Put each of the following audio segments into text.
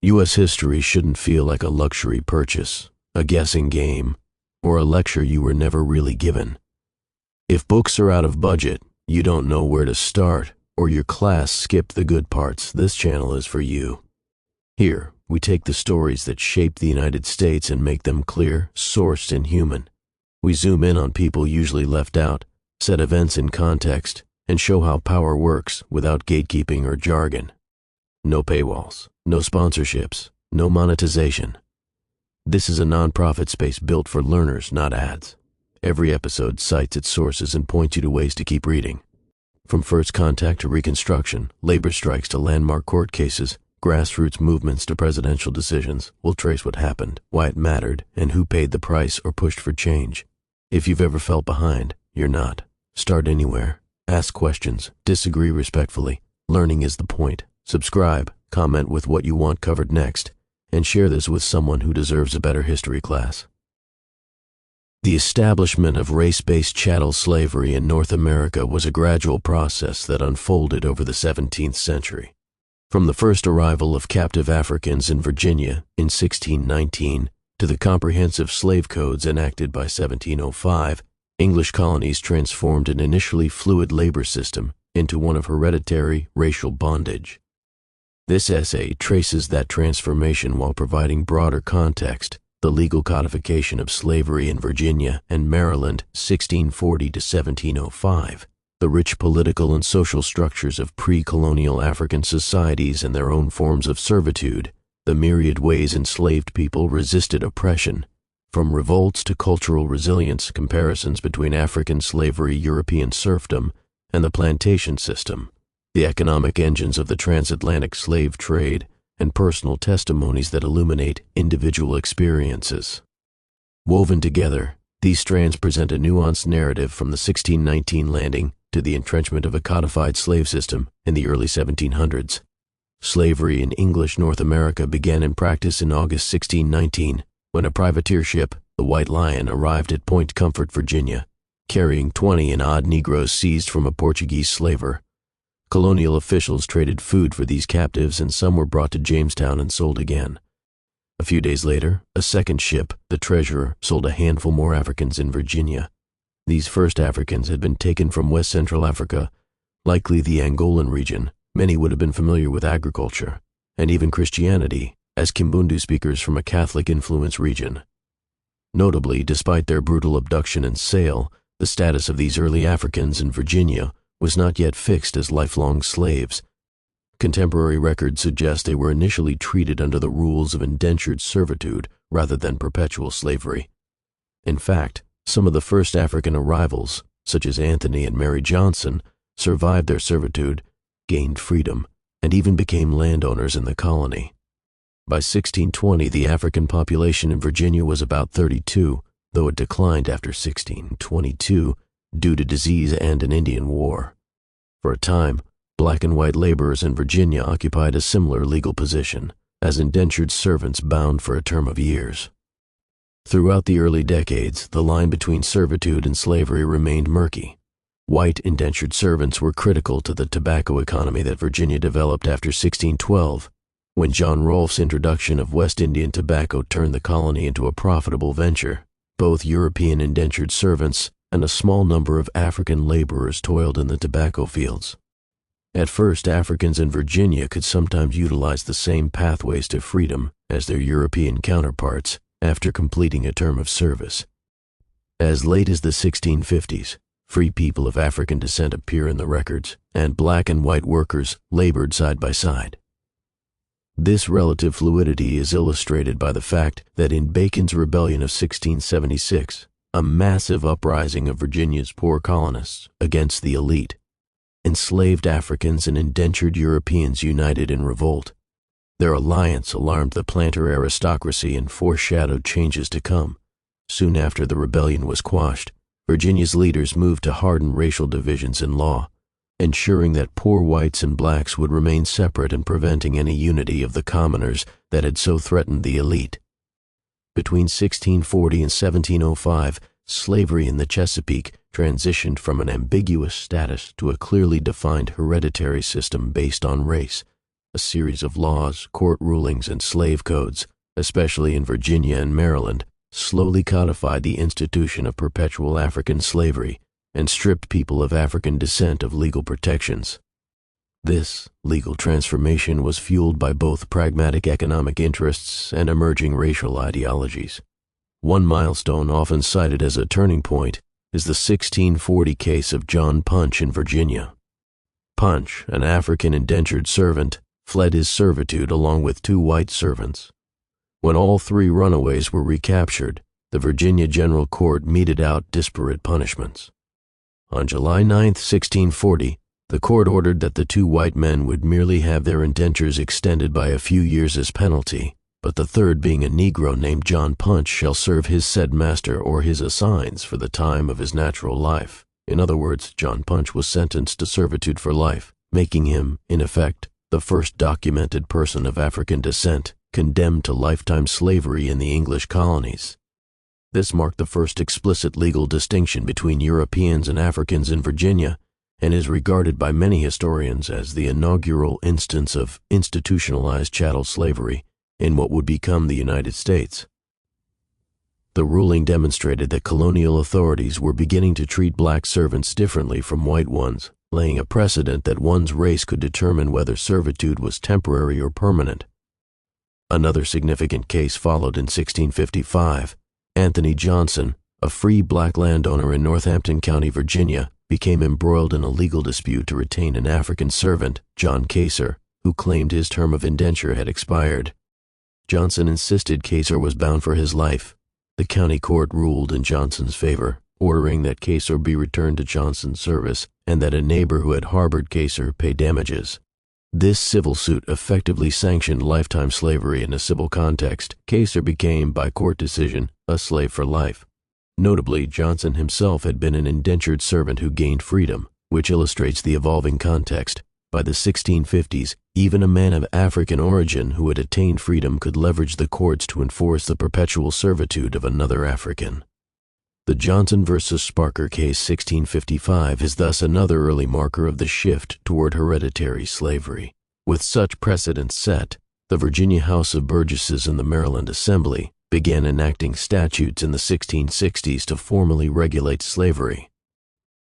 U.S. history shouldn't feel like a luxury purchase, a guessing game, or a lecture you were never really given. If books are out of budget, you don't know where to start, or your class skipped the good parts, this channel is for you. Here, we take the stories that shaped the United States and make them clear, sourced, and human. We zoom in on people usually left out, set events in context, and show how power works without gatekeeping or jargon. No paywalls, no sponsorships, no monetization. This is a non-profit space built for learners, not ads. Every episode cites its sources and points you to ways to keep reading. From first contact to Reconstruction, labor strikes to landmark court cases, grassroots movements to presidential decisions, we'll trace what happened, why it mattered, and who paid the price or pushed for change. If you've ever felt behind, you're not. Start anywhere. Ask questions. Disagree respectfully. Learning is the point. Subscribe, comment with what you want covered next, and share this with someone who deserves a better history class. The establishment of race-based chattel slavery in North America was a gradual process that unfolded over the 17th century. From the first arrival of captive Africans in Virginia in 1619 to the comprehensive slave codes enacted by 1705, English colonies transformed an initially fluid labor system into one of hereditary racial bondage. This essay traces that transformation while providing broader context, the legal codification of slavery in Virginia and Maryland 1640 to 1705, the rich political and social structures of pre-colonial African societies and their own forms of servitude, the myriad ways enslaved people resisted oppression, from revolts to cultural resilience, comparisons between African slavery, European serfdom, and the plantation system, the economic engines of the transatlantic slave trade, and personal testimonies that illuminate individual experiences. Woven together, these strands present a nuanced narrative from the 1619 landing to the entrenchment of a codified slave system in the early 1700s. Slavery in English North America began in practice in August 1619, when a privateer ship, the White Lion, arrived at Point Comfort, Virginia, carrying 20 and odd Negroes seized from a Portuguese slaver. Colonial officials traded food for these captives, and some were brought to Jamestown and sold again. A few days later, a second ship, the Treasurer, sold a handful more Africans in Virginia. These first Africans had been taken from West Central Africa, likely the Angolan region. Many would have been familiar with agriculture, and even Christianity, as Kimbundu speakers from a Catholic-influenced region. Notably, despite their brutal abduction and sale, the status of these early Africans in Virginia was not yet fixed as lifelong slaves. Contemporary records suggest they were initially treated under the rules of indentured servitude rather than perpetual slavery. In fact, some of the first African arrivals, such as Anthony and Mary Johnson, survived their servitude, gained freedom, and even became landowners in the colony. By 1620, the African population in Virginia was about 32, though it declined after 1622 due to disease and an Indian war. For a time, black and white laborers in Virginia occupied a similar legal position, as indentured servants bound for a term of years. Throughout the early decades, the line between servitude and slavery remained murky. White indentured servants were critical to the tobacco economy that Virginia developed after 1612, when John Rolfe's introduction of West Indian tobacco turned the colony into a profitable venture. Both European indentured servants and a small number of African laborers toiled in the tobacco fields. At first, Africans in Virginia could sometimes utilize the same pathways to freedom as their European counterparts after completing a term of service. As late as the 1650s, free people of African descent appear in the records, and black and white workers labored side by side. This relative fluidity is illustrated by the fact that in Bacon's Rebellion of 1676, a massive uprising of Virginia's poor colonists against the elite, enslaved Africans and indentured Europeans united in revolt. Their alliance alarmed the planter aristocracy and foreshadowed changes to come. Soon after the rebellion was quashed, Virginia's leaders moved to harden racial divisions in law, ensuring that poor whites and blacks would remain separate and preventing any unity of the commoners that had so threatened the elite. Between 1640 and 1705, slavery in the Chesapeake transitioned from an ambiguous status to a clearly defined hereditary system based on race. A series of laws, court rulings, and slave codes, especially in Virginia and Maryland, slowly codified the institution of perpetual African slavery and stripped people of African descent of legal protections. This legal transformation was fueled by both pragmatic economic interests and emerging racial ideologies. One milestone often cited as a turning point is the 1640 case of John Punch in Virginia. Punch, an African indentured servant, fled his servitude along with 2 white servants. When all 3 runaways were recaptured, the Virginia General Court meted out disparate punishments. On July 9, 1640, the court ordered that the 2 white men would merely have their indentures extended by a few years as penalty, but the third, being a Negro named John Punch, shall serve his said master or his assigns for the time of his natural life. In other words, John Punch was sentenced to servitude for life, making him, in effect, the first documented person of African descent condemned to lifetime slavery in the English colonies. This marked the first explicit legal distinction between Europeans and Africans in Virginia, and is regarded by many historians as the inaugural instance of institutionalized chattel slavery in what would become the United States. The ruling demonstrated that colonial authorities were beginning to treat black servants differently from white ones, laying a precedent that one's race could determine whether servitude was temporary or permanent. Another significant case followed in 1655. Anthony Johnson, a free black landowner in Northampton County, Virginia, became embroiled in a legal dispute to retain an African servant, John Kaser, who claimed his term of indenture had expired. Johnson insisted Kaser was bound for his life. The county court ruled in Johnson's favor, ordering that Kaser be returned to Johnson's service and that a neighbor who had harbored Kaser pay damages. This civil suit effectively sanctioned lifetime slavery in a civil context. Kaser became, by court decision, a slave for life. Notably, Johnson himself had been an indentured servant who gained freedom, which illustrates the evolving context. By the 1650s, even a man of African origin who had attained freedom could leverage the courts to enforce the perpetual servitude of another African. The Johnson versus Sparker case 1655 is thus another early marker of the shift toward hereditary slavery. With such precedents set, the Virginia House of Burgesses and the Maryland Assembly began enacting statutes in the 1660s to formally regulate slavery.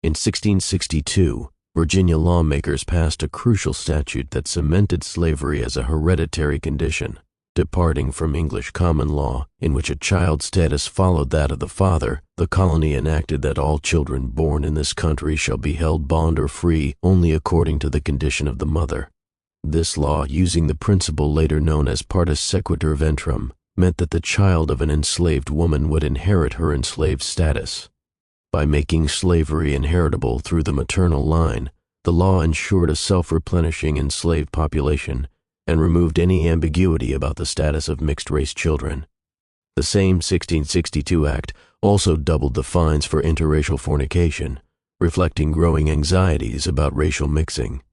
In 1662, Virginia lawmakers passed a crucial statute that cemented slavery as a hereditary condition, departing from English common law, in which a child's status followed that of the father. The colony enacted that all children born in this country shall be held bond or free only according to the condition of the mother. This law, using the principle later known as partus sequitur ventrem, meant that the child of an enslaved woman would inherit her enslaved status. By making slavery inheritable through the maternal line, the law ensured a self-replenishing enslaved population and removed any ambiguity about the status of mixed-race children. The same 1662 Act also doubled the fines for interracial fornication, reflecting growing anxieties about racial mixing.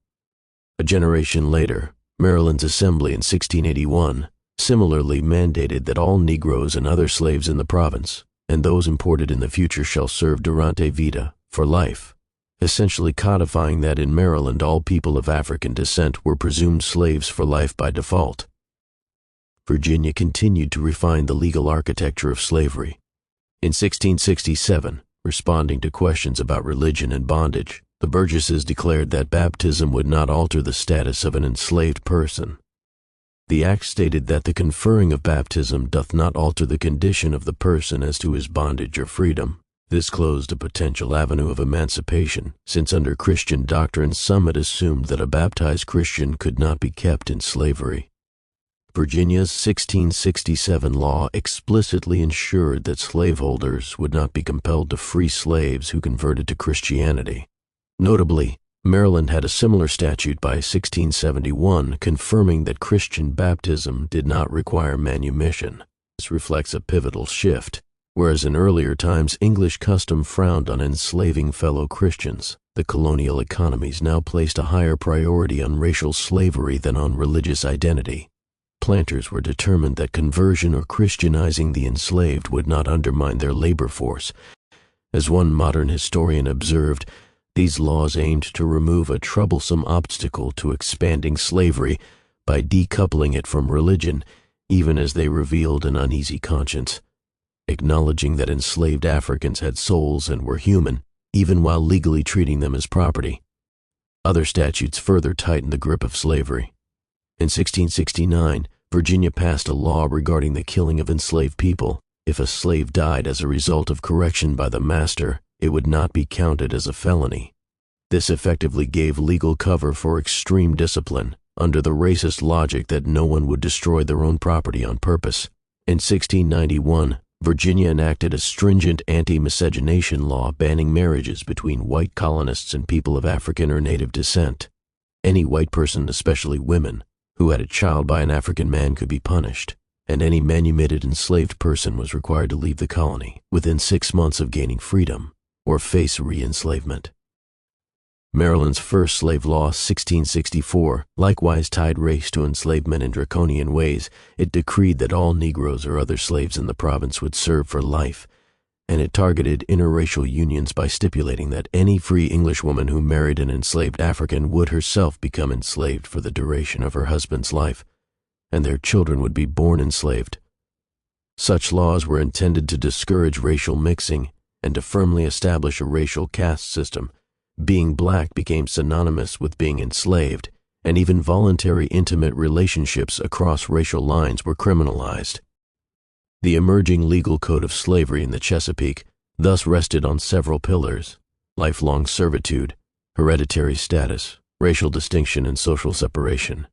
A generation later, Maryland's Assembly in 1681 similarly mandated that all Negroes and other slaves in the province, and those imported in the future, shall serve durante vita, for life, essentially codifying that in Maryland all people of African descent were presumed slaves for life by default. Virginia continued to refine the legal architecture of slavery. In 1667, responding to questions about religion and bondage, the Burgesses declared that baptism would not alter the status of an enslaved person. The act stated that the conferring of baptism doth not alter the condition of the person as to his bondage or freedom. This closed a potential avenue of emancipation, since under Christian doctrine some had assumed that a baptized Christian could not be kept in slavery. Virginia's 1667 law explicitly ensured that slaveholders would not be compelled to free slaves who converted to Christianity. Notably, Maryland had a similar statute by 1671 confirming that Christian baptism did not require manumission. This reflects a pivotal shift. Whereas in earlier times English custom frowned on enslaving fellow Christians, the colonial economies now placed a higher priority on racial slavery than on religious identity. Planters were determined that conversion or Christianizing the enslaved would not undermine their labor force. As one modern historian observed, these laws aimed to remove a troublesome obstacle to expanding slavery by decoupling it from religion, even as they revealed an uneasy conscience, acknowledging that enslaved Africans had souls and were human, even while legally treating them as property. Other statutes further tightened the grip of slavery. In 1669, Virginia passed a law regarding the killing of enslaved people. If a slave died as a result of correction by the master, it would not be counted as a felony. This effectively gave legal cover for extreme discipline, under the racist logic that no one would destroy their own property on purpose. In 1691, Virginia enacted a stringent anti-miscegenation law banning marriages between white colonists and people of African or native descent. Any white person, especially women, who had a child by an African man could be punished, and any manumitted enslaved person was required to leave the colony within 6 months of gaining freedom or face re-enslavement. Maryland's first slave law, 1664, likewise tied race to enslavement in draconian ways. It decreed that all Negroes or other slaves in the province would serve for life, and it targeted interracial unions by stipulating that any free Englishwoman who married an enslaved African would herself become enslaved for the duration of her husband's life, and their children would be born enslaved. Such laws were intended to discourage racial mixing and to firmly establish a racial caste system. Being black became synonymous with being enslaved, and even voluntary intimate relationships across racial lines were criminalized. The emerging legal code of slavery in the Chesapeake thus rested on several pillars: lifelong servitude, hereditary status, racial distinction, and social separation.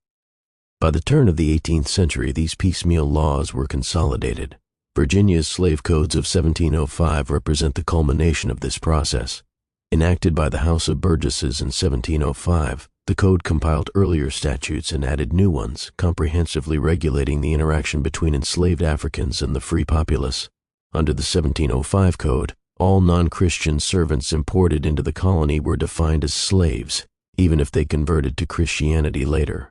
By the turn of the 18th century, these piecemeal laws were consolidated. Virginia's slave codes of 1705 represent the culmination of this process. Enacted by the House of Burgesses in 1705, the code compiled earlier statutes and added new ones, comprehensively regulating the interaction between enslaved Africans and the free populace. Under the 1705 code, all non-Christian servants imported into the colony were defined as slaves, even if they converted to Christianity later.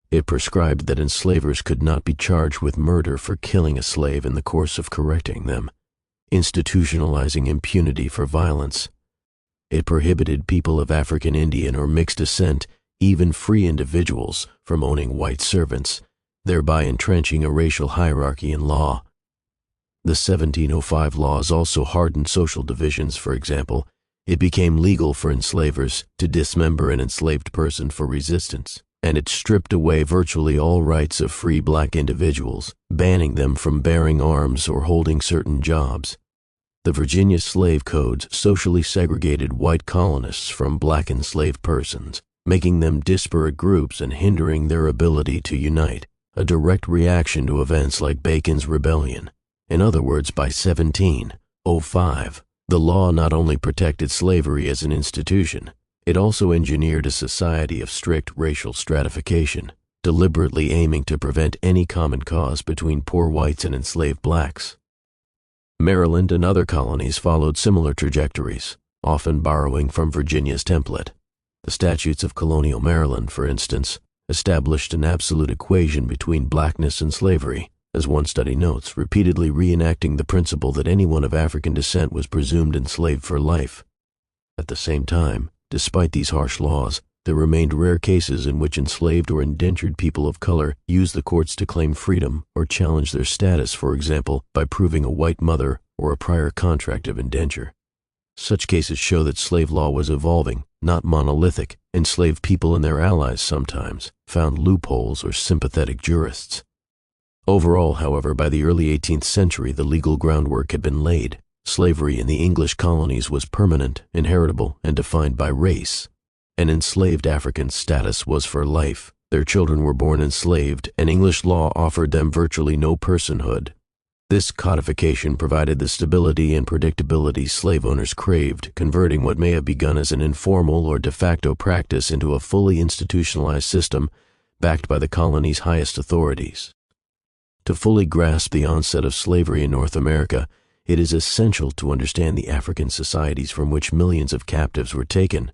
It prescribed that enslavers could not be charged with murder for killing a slave in the course of correcting them, institutionalizing impunity for violence. It prohibited people of African Indian or mixed descent, even free individuals, from owning white servants, thereby entrenching a racial hierarchy in law. The 1705 laws also hardened social divisions. For example, it became legal for enslavers to dismember an enslaved person for resistance, and it stripped away virtually all rights of free black individuals, banning them from bearing arms or holding certain jobs. The Virginia slave codes socially segregated white colonists from black enslaved persons, making them disparate groups and hindering their ability to unite, a direct reaction to events like Bacon's Rebellion. In other words, by 1705, the law not only protected slavery as an institution, it also engineered a society of strict racial stratification, deliberately aiming to prevent any common cause between poor whites and enslaved blacks. Maryland and other colonies followed similar trajectories, often borrowing from Virginia's template. The statutes of colonial Maryland, for instance, established an absolute equation between blackness and slavery, as one study notes, repeatedly reenacting the principle that anyone of African descent was presumed enslaved for life. At the same time, despite these harsh laws, there remained rare cases in which enslaved or indentured people of color used the courts to claim freedom or challenge their status, for example, by proving a white mother or a prior contract of indenture. Such cases show that slave law was evolving, not monolithic. Enslaved people and their allies sometimes found loopholes or sympathetic jurists. Overall, however, by the early 18th century, the legal groundwork had been laid. Slavery in the English colonies was permanent, inheritable, and defined by race. An enslaved African's status was for life. Their children were born enslaved, and English law offered them virtually no personhood. This codification provided the stability and predictability slave owners craved, converting what may have begun as an informal or de facto practice into a fully institutionalized system backed by the colony's highest authorities. To fully grasp the onset of slavery in North America, it is essential to understand the African societies from which millions of captives were taken.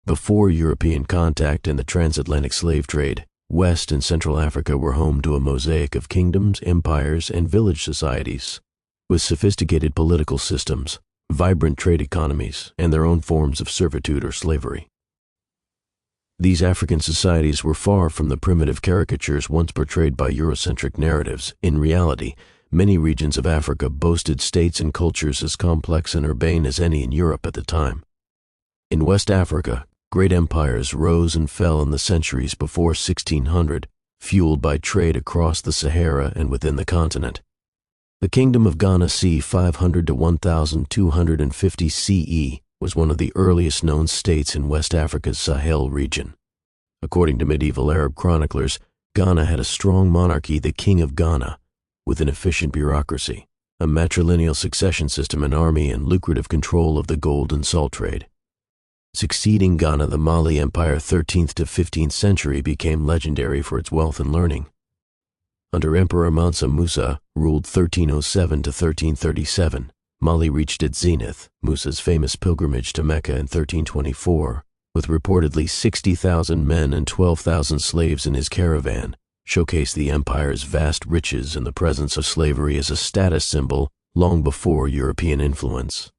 Before European contact and the transatlantic slave trade, West and Central Africa were home to a mosaic of kingdoms, empires, and village societies, with sophisticated political systems, vibrant trade economies, and their own forms of servitude or slavery. These African societies were far from the primitive caricatures once portrayed by Eurocentric narratives. In reality, many regions of Africa boasted states and cultures as complex and urbane as any in Europe at the time. In West Africa, great empires rose and fell in the centuries before 1600, fueled by trade across the Sahara and within the continent. The Kingdom of Ghana c. 500 to 1250 CE was one of the earliest known states in West Africa's Sahel region. According to medieval Arab chroniclers, Ghana had a strong monarchy, the King of Ghana, with an efficient bureaucracy, a matrilineal succession system, an army, and lucrative control of the gold and salt trade. Succeeding Ghana, the Mali Empire 13th to 15th century became legendary for its wealth and learning. Under Emperor Mansa Musa, ruled 1307 to 1337, Mali reached its zenith. Musa's famous pilgrimage to Mecca in 1324, with reportedly 60,000 men and 12,000 slaves in his caravan, showcased the empire's vast riches and the presence of slavery as a status symbol long before European influence.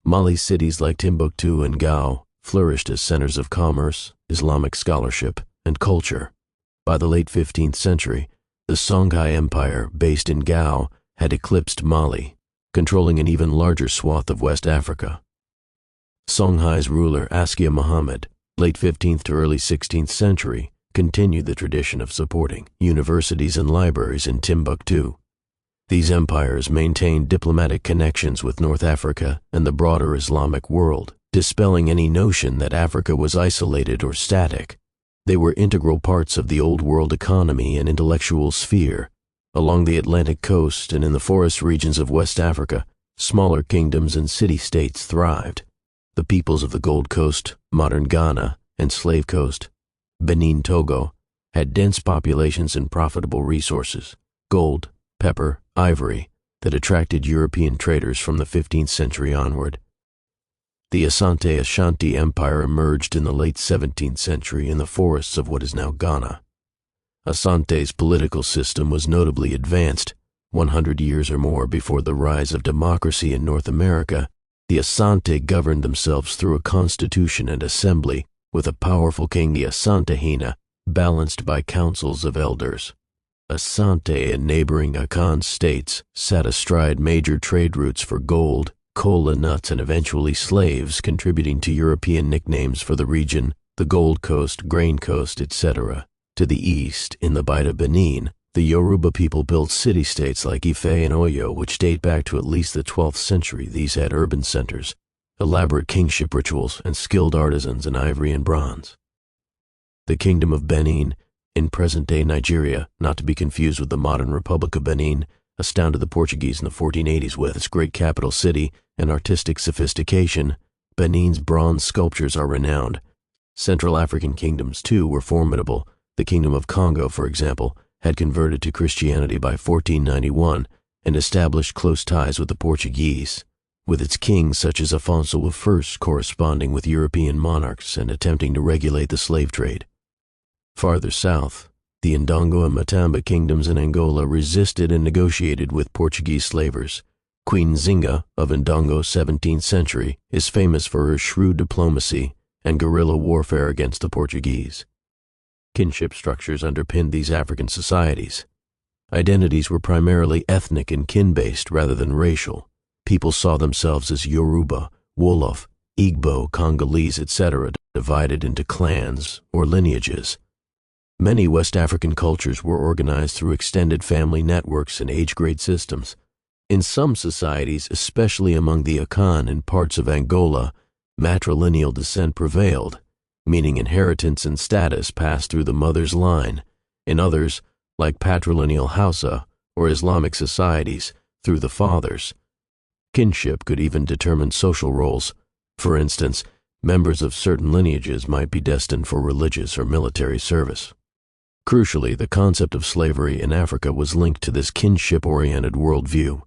Mali's cities like Timbuktu and Gao flourished as centers of commerce, Islamic scholarship, and culture. By the late 15th century, the Songhai Empire, based in Gao, had eclipsed Mali, controlling an even larger swath of West Africa. Songhai's ruler Askia Muhammad, late 15th to early 16th century, continued the tradition of supporting universities and libraries in Timbuktu. These empires maintained diplomatic connections with North Africa and the broader Islamic world, dispelling any notion that Africa was isolated or static. They were integral parts of the Old World economy and intellectual sphere. Along the Atlantic coast and in the forest regions of West Africa, smaller kingdoms and city-states thrived. The peoples of the Gold Coast, modern Ghana, and Slave Coast, Benin, Togo, had dense populations and profitable resources, gold, pepper, ivory, that attracted European traders from the 15th century onward. The Asante Empire emerged in the late 17th century in the forests of what is now Ghana. Asante's political system was notably advanced. 100 years or more before the rise of democracy in North America, the Asante governed themselves through a constitution and assembly, with a powerful king, the Asantehene, balanced by councils of elders. Asante and neighboring Akan states sat astride major trade routes for gold, cola nuts, and eventually slaves, contributing to European nicknames for the region, the Gold Coast, Grain Coast, etc. To the east, in the Bight of Benin, the Yoruba people built city-states like Ife and Oyo, which date back to at least the 12th century. These had urban centers, elaborate kingship rituals, and skilled artisans in ivory and bronze. The Kingdom of Benin, in present-day Nigeria, not to be confused with the modern Republic of Benin, astounded the Portuguese in the 1480s with its great capital city and artistic sophistication. Benin's bronze sculptures are renowned. Central African kingdoms, too, were formidable. The Kingdom of Kongo, for example, had converted to Christianity by 1491 and established close ties with the Portuguese, with its kings such as Afonso I corresponding with European monarchs and attempting to regulate the slave trade. Farther south, the Ndongo and Matamba kingdoms in Angola resisted and negotiated with Portuguese slavers. Queen Zinga of Ndongo, 17th century, is famous for her shrewd diplomacy and guerrilla warfare against the Portuguese. Kinship structures underpinned these African societies. Identities were primarily ethnic and kin-based rather than racial. People saw themselves as Yoruba, Wolof, Igbo, Congolese, etc., divided into clans or lineages. Many West African cultures were organized through extended family networks and age-grade systems. In some societies, especially among the Akan and parts of Angola, matrilineal descent prevailed, meaning inheritance and status passed through the mother's line. In others, like patrilineal Hausa or Islamic societies, through the fathers. Kinship could even determine social roles. For instance, members of certain lineages might be destined for religious or military service. Crucially, the concept of slavery in Africa was linked to this kinship-oriented worldview.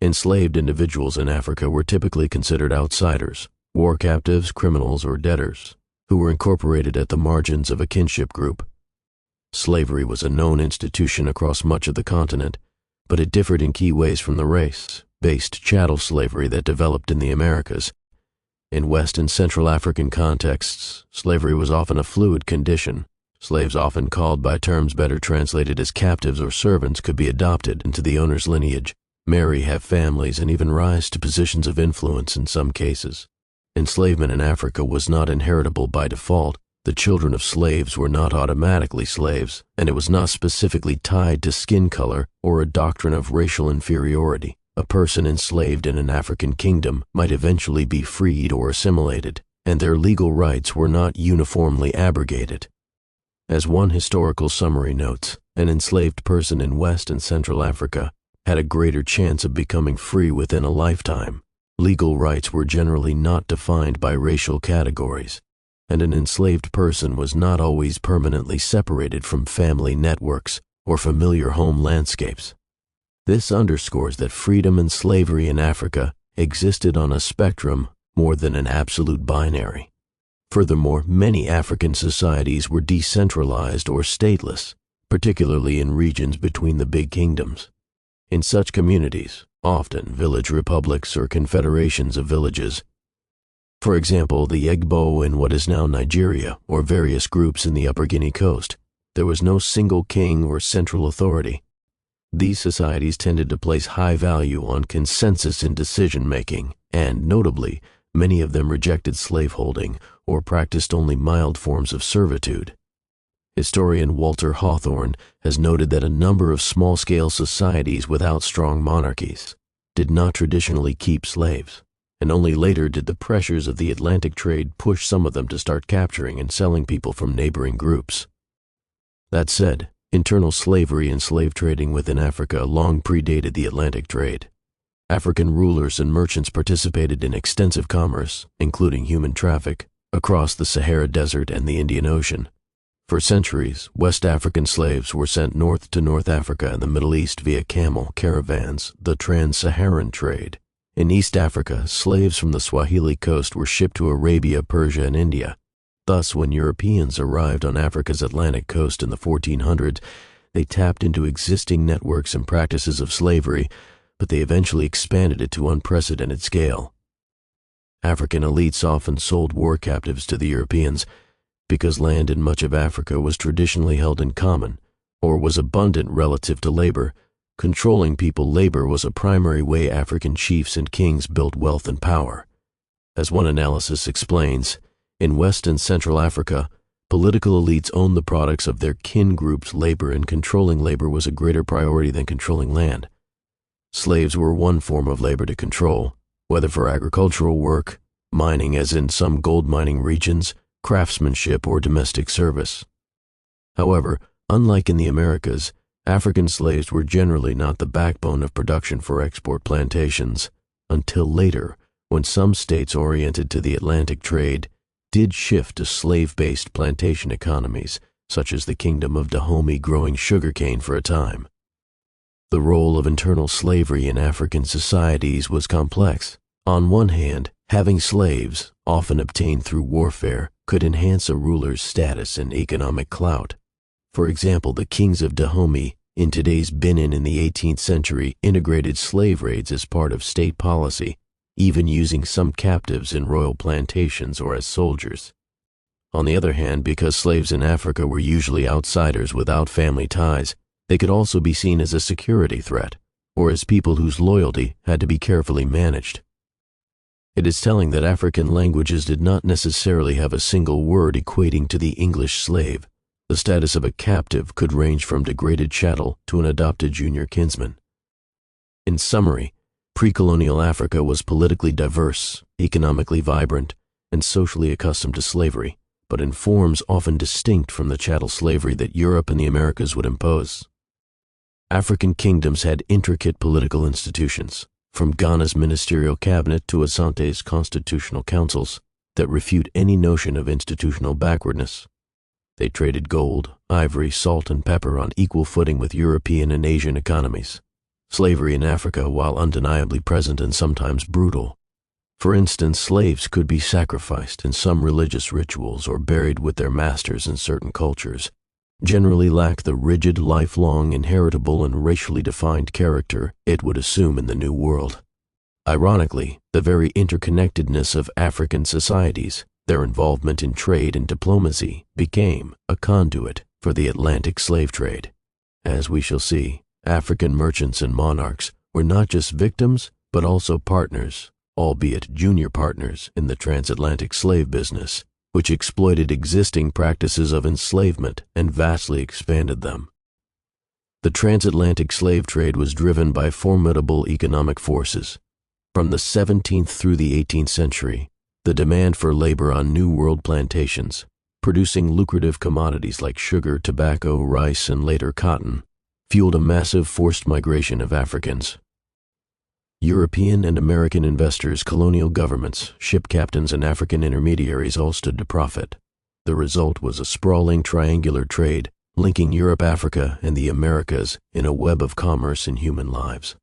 Enslaved individuals in Africa were typically considered outsiders, war captives, criminals, or debtors, who were incorporated at the margins of a kinship group. Slavery was a known institution across much of the continent, but it differed in key ways from the race-based chattel slavery that developed in the Americas. In West and Central African contexts, slavery was often a fluid condition. Slaves, often called by terms better translated as captives or servants, could be adopted into the owner's lineage, marry, have families, and even rise to positions of influence in some cases. Enslavement in Africa was not inheritable by default. The children of slaves were not automatically slaves, and it was not specifically tied to skin color or a doctrine of racial inferiority. A person enslaved in an African kingdom might eventually be freed or assimilated, and their legal rights were not uniformly abrogated. As one historical summary notes, an enslaved person in West and Central Africa had a greater chance of becoming free within a lifetime. Legal rights were generally not defined by racial categories, and an enslaved person was not always permanently separated from family networks or familiar home landscapes. This underscores that freedom and slavery in Africa existed on a spectrum more than an absolute binary. Furthermore, many African societies were decentralized or stateless, particularly in regions between the big kingdoms. In such communities, often village republics or confederations of villages, for example, the Egbo in what is now Nigeria or various groups in the Upper Guinea coast, there was no single king or central authority. These societies tended to place high value on consensus in decision-making, and, notably, many of them rejected slaveholding or practiced only mild forms of servitude. Historian Walter Hawthorne has noted that a number of small-scale societies without strong monarchies did not traditionally keep slaves, and only later did the pressures of the Atlantic trade push some of them to start capturing and selling people from neighboring groups. That said, internal slavery and slave trading within Africa long predated the Atlantic trade. African rulers and merchants participated in extensive commerce, including human traffic, across the Sahara Desert and the Indian Ocean. For centuries, West African slaves were sent north to North Africa and the Middle East via camel caravans, the trans-Saharan trade. In East Africa, slaves from the Swahili coast were shipped to Arabia, Persia, and India. Thus, when Europeans arrived on Africa's Atlantic coast in the 1400s, they tapped into existing networks and practices of slavery, but they eventually expanded it to unprecedented scale. African elites often sold war captives to the Europeans because land in much of Africa was traditionally held in common or was abundant relative to labor. Controlling people labor was a primary way African chiefs and kings built wealth and power. As one analysis explains, in West and Central Africa, political elites owned the products of their kin group's labor, and controlling labor was a greater priority than controlling land. Slaves were one form of labor to control, whether for agricultural work, mining as in some gold mining regions, craftsmanship, or domestic service. However, unlike in the Americas, African slaves were generally not the backbone of production for export plantations, until later, when some states oriented to the Atlantic trade did shift to slave-based plantation economies, such as the Kingdom of Dahomey growing sugarcane for a time. The role of internal slavery in African societies was complex. On one hand, having slaves, often obtained through warfare, could enhance a ruler's status and economic clout. For example, the kings of Dahomey in today's Benin in the 18th century integrated slave raids as part of state policy, even using some captives in royal plantations or as soldiers. On the other hand, because slaves in Africa were usually outsiders without family ties, they could also be seen as a security threat, or as people whose loyalty had to be carefully managed. It is telling that African languages did not necessarily have a single word equating to the English slave. The status of a captive could range from degraded chattel to an adopted junior kinsman. In summary, pre-colonial Africa was politically diverse, economically vibrant, and socially accustomed to slavery, but in forms often distinct from the chattel slavery that Europe and the Americas would impose. African kingdoms had intricate political institutions, from Ghana's ministerial cabinet to Asante's constitutional councils, that refute any notion of institutional backwardness. They traded gold, ivory, salt, and pepper on equal footing with European and Asian economies. Slavery in Africa, while undeniably present and sometimes brutal. For instance, slaves could be sacrificed in some religious rituals or buried with their masters in certain cultures, generally lack the rigid, lifelong, inheritable, and racially defined character it would assume in the New World. Ironically, the very interconnectedness of African societies, their involvement in trade and diplomacy, became a conduit for the Atlantic slave trade. As we shall see, African merchants and monarchs were not just victims, but also partners, albeit junior partners, in the transatlantic slave business, which exploited existing practices of enslavement and vastly expanded them. The transatlantic slave trade was driven by formidable economic forces. From the 17th through the 18th century, the demand for labor on New World plantations, producing lucrative commodities like sugar, tobacco, rice, and later cotton, fueled a massive forced migration of Africans. European and American investors, colonial governments, ship captains, and African intermediaries all stood to profit. The result was a sprawling triangular trade linking Europe, Africa, and the Americas in a web of commerce and human lives.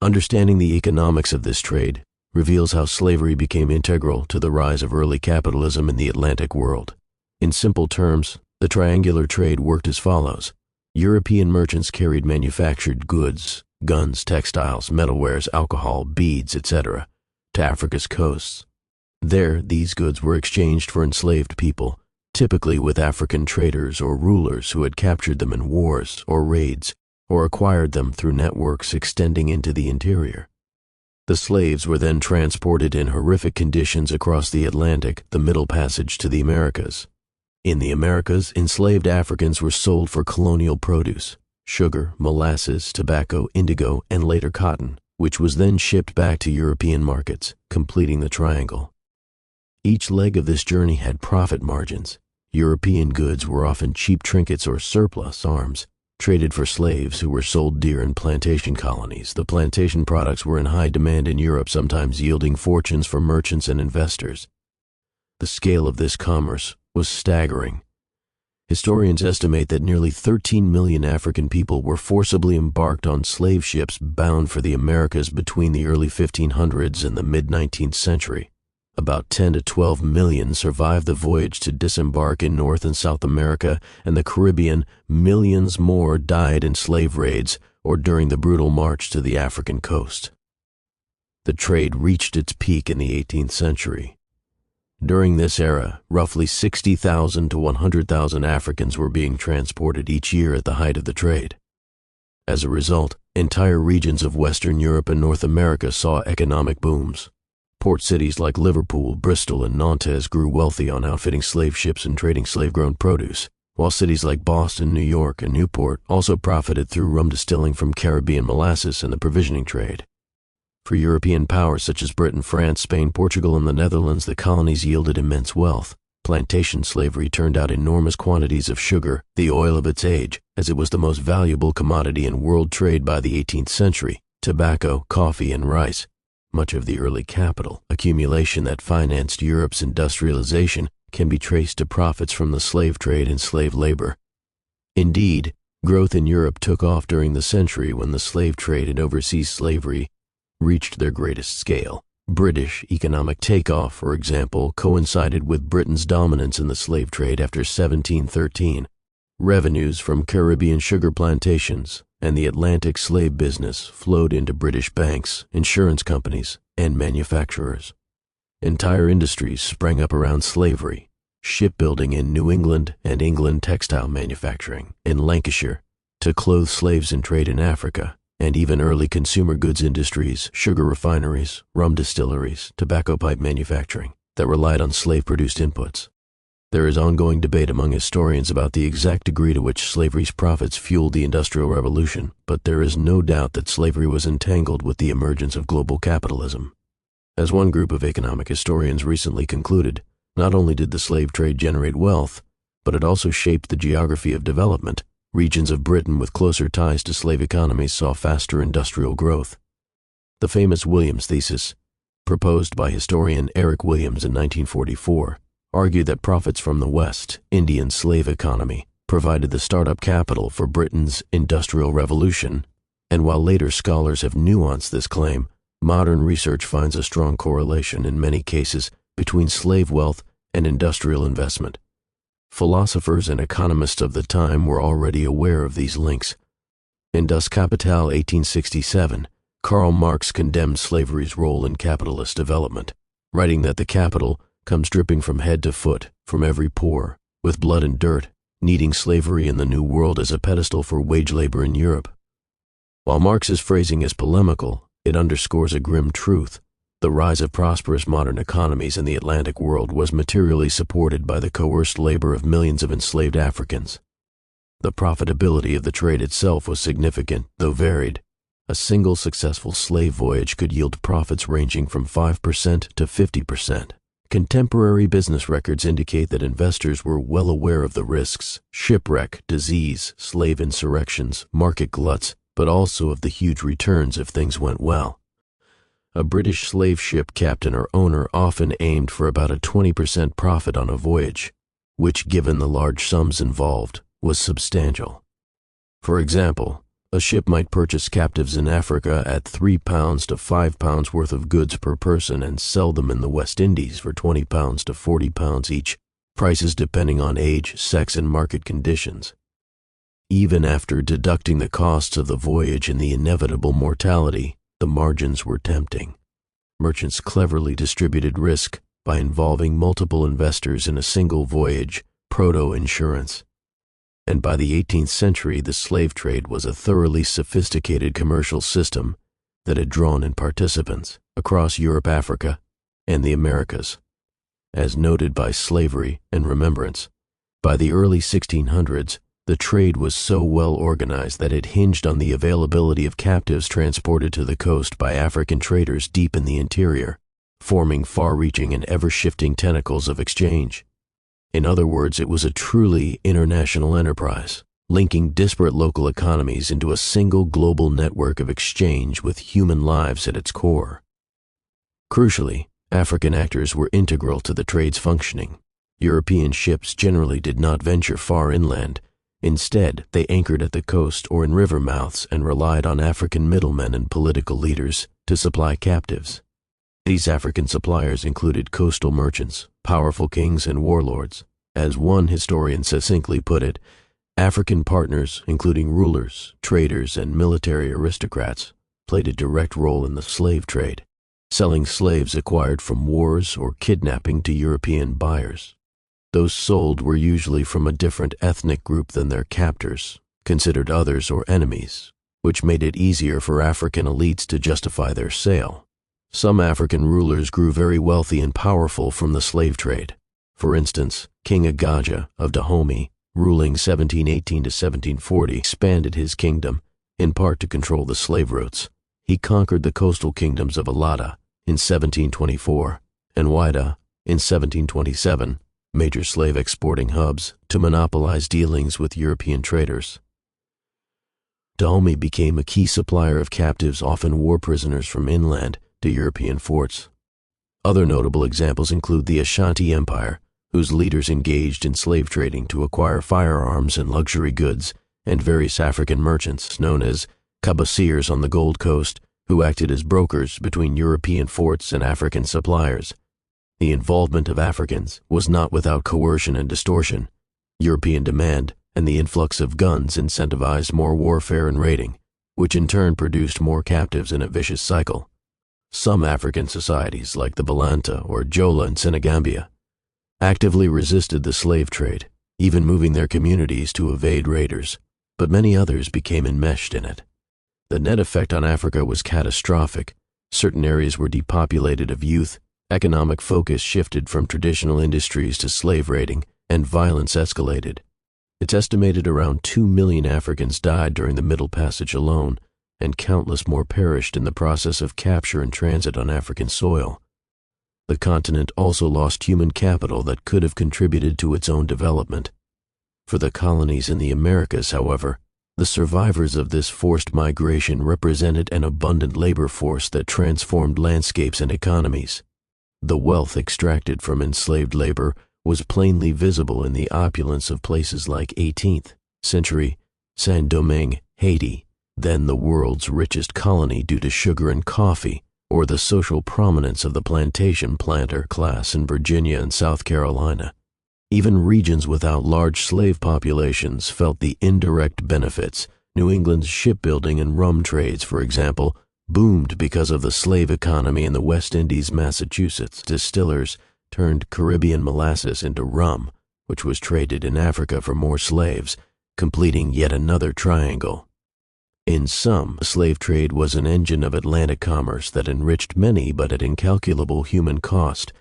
Understanding the economics of this trade reveals how slavery became integral to the rise of early capitalism in the Atlantic world. In simple terms, the triangular trade worked as follows. European merchants carried manufactured goods, guns, textiles, metalwares, alcohol, beads, etc., to Africa's coasts. There, these goods were exchanged for enslaved people, typically with African traders or rulers who had captured them in wars or raids, or acquired them through networks extending into the interior. The slaves were then transported in horrific conditions across the Atlantic, the Middle Passage, to the Americas. In the Americas, enslaved Africans were sold for colonial produce, sugar, molasses, tobacco, indigo, and later cotton, which was then shipped back to European markets, completing the triangle. Each leg of this journey had profit margins. European goods were often cheap trinkets or surplus arms, traded for slaves who were sold dear in plantation colonies. The plantation products were in high demand in Europe, sometimes yielding fortunes for merchants and investors. The scale of this commerce was staggering. Historians estimate that nearly 13 million African people were forcibly embarked on slave ships bound for the Americas between the early 1500s and the mid-19th century. About 10 to 12 million survived the voyage to disembark in North and South America and the Caribbean. Millions more died in slave raids or during the brutal march to the African coast. The trade reached its peak in the 18th century. During this era, roughly 60,000 to 100,000 Africans were being transported each year at the height of the trade. As a result, entire regions of Western Europe and North America saw economic booms. Port cities like Liverpool, Bristol, and Nantes grew wealthy on outfitting slave ships and trading slave-grown produce, while cities like Boston, New York, and Newport also profited through rum distilling from Caribbean molasses and the provisioning trade. For European powers such as Britain, France, Spain, Portugal, and the Netherlands, the colonies yielded immense wealth. Plantation slavery turned out enormous quantities of sugar, the oil of its age, as it was the most valuable commodity in world trade by the 18th century, tobacco, coffee, and rice. Much of the early capital accumulation that financed Europe's industrialization can be traced to profits from the slave trade and slave labor. Indeed, growth in Europe took off during the century when the slave trade and overseas slavery reached their greatest scale. British economic takeoff, for example, coincided with Britain's dominance in the slave trade after 1713. Revenues from Caribbean sugar plantations and the Atlantic slave business flowed into British banks, insurance companies, and manufacturers. Entire industries sprang up around slavery: shipbuilding in New England and England, textile manufacturing in Lancashire, to clothe slaves in trade in Africa, and even early consumer goods industries, sugar refineries, rum distilleries, tobacco pipe manufacturing, that relied on slave-produced inputs. There is ongoing debate among historians about the exact degree to which slavery's profits fueled the Industrial Revolution, but there is no doubt that slavery was entangled with the emergence of global capitalism. As one group of economic historians recently concluded, not only did the slave trade generate wealth, but it also shaped the geography of development. Regions of Britain with closer ties to slave economies saw faster industrial growth. The famous Williams thesis, proposed by historian Eric Williams in 1944, argued that profits from the West Indian slave economy provided the startup capital for Britain's Industrial Revolution, and while later scholars have nuanced this claim, modern research finds a strong correlation in many cases between slave wealth and industrial investment. Philosophers and economists of the time were already aware of these links. In Das Kapital 1867, Karl Marx condemned slavery's role in capitalist development, writing that the capital comes dripping from head to foot from every pore, with blood and dirt, needing slavery in the New World as a pedestal for wage labor in Europe. While Marx's phrasing is polemical, it underscores a grim truth. The rise of prosperous modern economies in the Atlantic world was materially supported by the coerced labor of millions of enslaved Africans. The profitability of the trade itself was significant, though varied. A single successful slave voyage could yield profits ranging from 5% to 50%. Contemporary business records indicate that investors were well aware of the risks: shipwreck, disease, slave insurrections, market gluts, but also of the huge returns if things went well. A British slave ship captain or owner often aimed for about a 20% profit on a voyage, which, given the large sums involved, was substantial. For example, a ship might purchase captives in Africa at £3 to £5 worth of goods per person and sell them in the West Indies for £20 to £40 each, prices depending on age, sex, and market conditions. Even after deducting the costs of the voyage and the inevitable mortality, the margins were tempting. Merchants cleverly distributed risk by involving multiple investors in a single voyage, proto-insurance. And by the 18th century, the slave trade was a thoroughly sophisticated commercial system that had drawn in participants across Europe, Africa, and the Americas. As noted by Slavery and Remembrance, by the early 1600s, the trade was so well organized that it hinged on the availability of captives transported to the coast by African traders deep in the interior, forming far-reaching and ever-shifting tentacles of exchange. In other words, it was a truly international enterprise, linking disparate local economies into a single global network of exchange with human lives at its core. Crucially, African actors were integral to the trade's functioning. European ships generally did not venture far inland. Instead, they anchored at the coast or in river mouths and relied on African middlemen and political leaders to supply captives. These African suppliers included coastal merchants, powerful kings, and warlords. As one historian succinctly put it, African partners, including rulers, traders, and military aristocrats, played a direct role in the slave trade, selling slaves acquired from wars or kidnapping to European buyers. Those sold were usually from a different ethnic group than their captors, considered others or enemies, which made it easier for African elites to justify their sale. Some African rulers grew very wealthy and powerful from the slave trade. For instance, King Agaja of Dahomey, ruling 1718 to 1740, expanded his kingdom, in part to control the slave routes. He conquered the coastal kingdoms of Olaudah in 1724 and Wida in 1727, major slave exporting hubs, to monopolize dealings with European traders. Dahomey became a key supplier of captives, often war prisoners from inland, to European forts. Other notable examples include the Asante Empire, whose leaders engaged in slave trading to acquire firearms and luxury goods, and various African merchants known as cabossiers on the Gold Coast, who acted as brokers between European forts and African suppliers. The involvement of Africans was not without coercion and distortion. European demand and the influx of guns incentivized more warfare and raiding, which in turn produced more captives in a vicious cycle. Some African societies, like the Balanta or Jola in Senegambia, actively resisted the slave trade, even moving their communities to evade raiders, but many others became enmeshed in it. The net effect on Africa was catastrophic. Certain areas were depopulated of youth, economic focus shifted from traditional industries to slave raiding, and violence escalated. It's estimated around 2 million Africans died during the Middle Passage alone, and countless more perished in the process of capture and transit on African soil. The continent also lost human capital that could have contributed to its own development. For the colonies in the Americas, however, the survivors of this forced migration represented an abundant labor force that transformed landscapes and economies. The wealth extracted from enslaved labor was plainly visible in the opulence of places like 18th century Saint-Domingue, Haiti, then the world's richest colony due to sugar and coffee, or the social prominence of the plantation planter class in Virginia and South Carolina. Even regions without large slave populations felt the indirect benefits. New England's shipbuilding and rum trades, for example, boomed because of the slave economy in the West Indies. Massachusetts distillers turned Caribbean molasses into rum, which was traded in Africa for more slaves, completing yet another triangle. In sum, the slave trade was an engine of Atlantic commerce that enriched many but at incalculable human cost.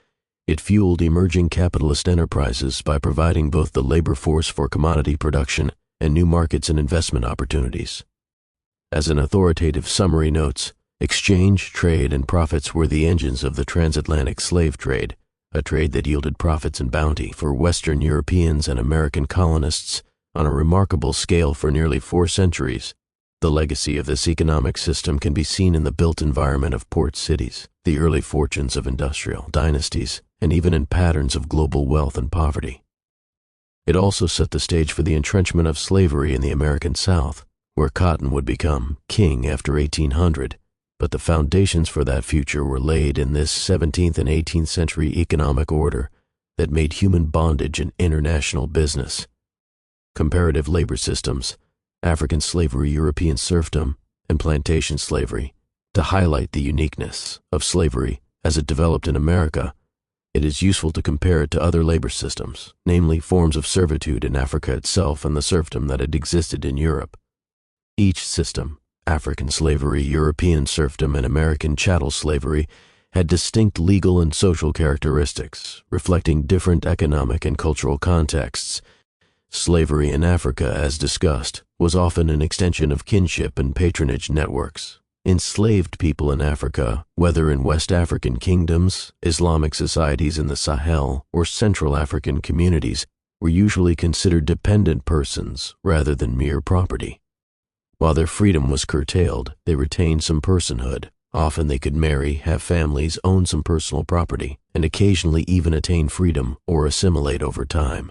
It fueled emerging capitalist enterprises by providing both the labor force for commodity production and new markets and investment opportunities. As an authoritative summary notes, exchange, trade, and profits were the engines of the transatlantic slave trade, a trade that yielded profits and bounty for Western Europeans and American colonists on a remarkable scale for nearly 4 centuries. The legacy of this economic system can be seen in the built environment of port cities, the early fortunes of industrial dynasties, and even in patterns of global wealth and poverty. It also set the stage for the entrenchment of slavery in the American South, where cotton would become king after 1800, but the foundations for that future were laid in this 17th and 18th century economic order that made human bondage an international business. Comparative labor systems, African slavery, European serfdom, and plantation slavery. To highlight the uniqueness of slavery as it developed in America, it is useful to compare it to other labor systems, namely forms of servitude in Africa itself and the serfdom that had existed in Europe. Each system, African slavery, European serfdom, and American chattel slavery, had distinct legal and social characteristics, reflecting different economic and cultural contexts. Slavery in Africa, as discussed, was often an extension of kinship and patronage networks. Enslaved people in Africa, whether in West African kingdoms, Islamic societies in the Sahel, or Central African communities, were usually considered dependent persons rather than mere property. While their freedom was curtailed, they retained some personhood. Often they could marry, have families, own some personal property, and occasionally even attain freedom or assimilate over time.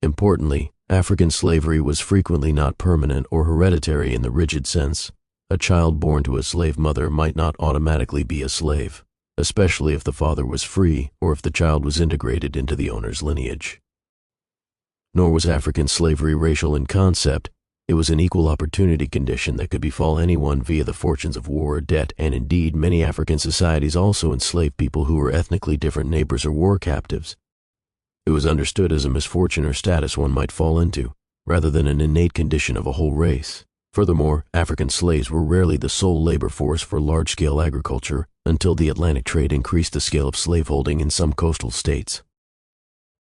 Importantly, African slavery was frequently not permanent or hereditary in the rigid sense. A child born to a slave mother might not automatically be a slave, especially if the father was free or if the child was integrated into the owner's lineage. Nor was African slavery racial in concept. It was an equal opportunity condition that could befall anyone via the fortunes of war or debt, and indeed many African societies also enslaved people who were ethnically different neighbors or war captives. It was understood as a misfortune or status one might fall into, rather than an innate condition of a whole race. Furthermore, African slaves were rarely the sole labor force for large-scale agriculture until the Atlantic trade increased the scale of slaveholding in some coastal states.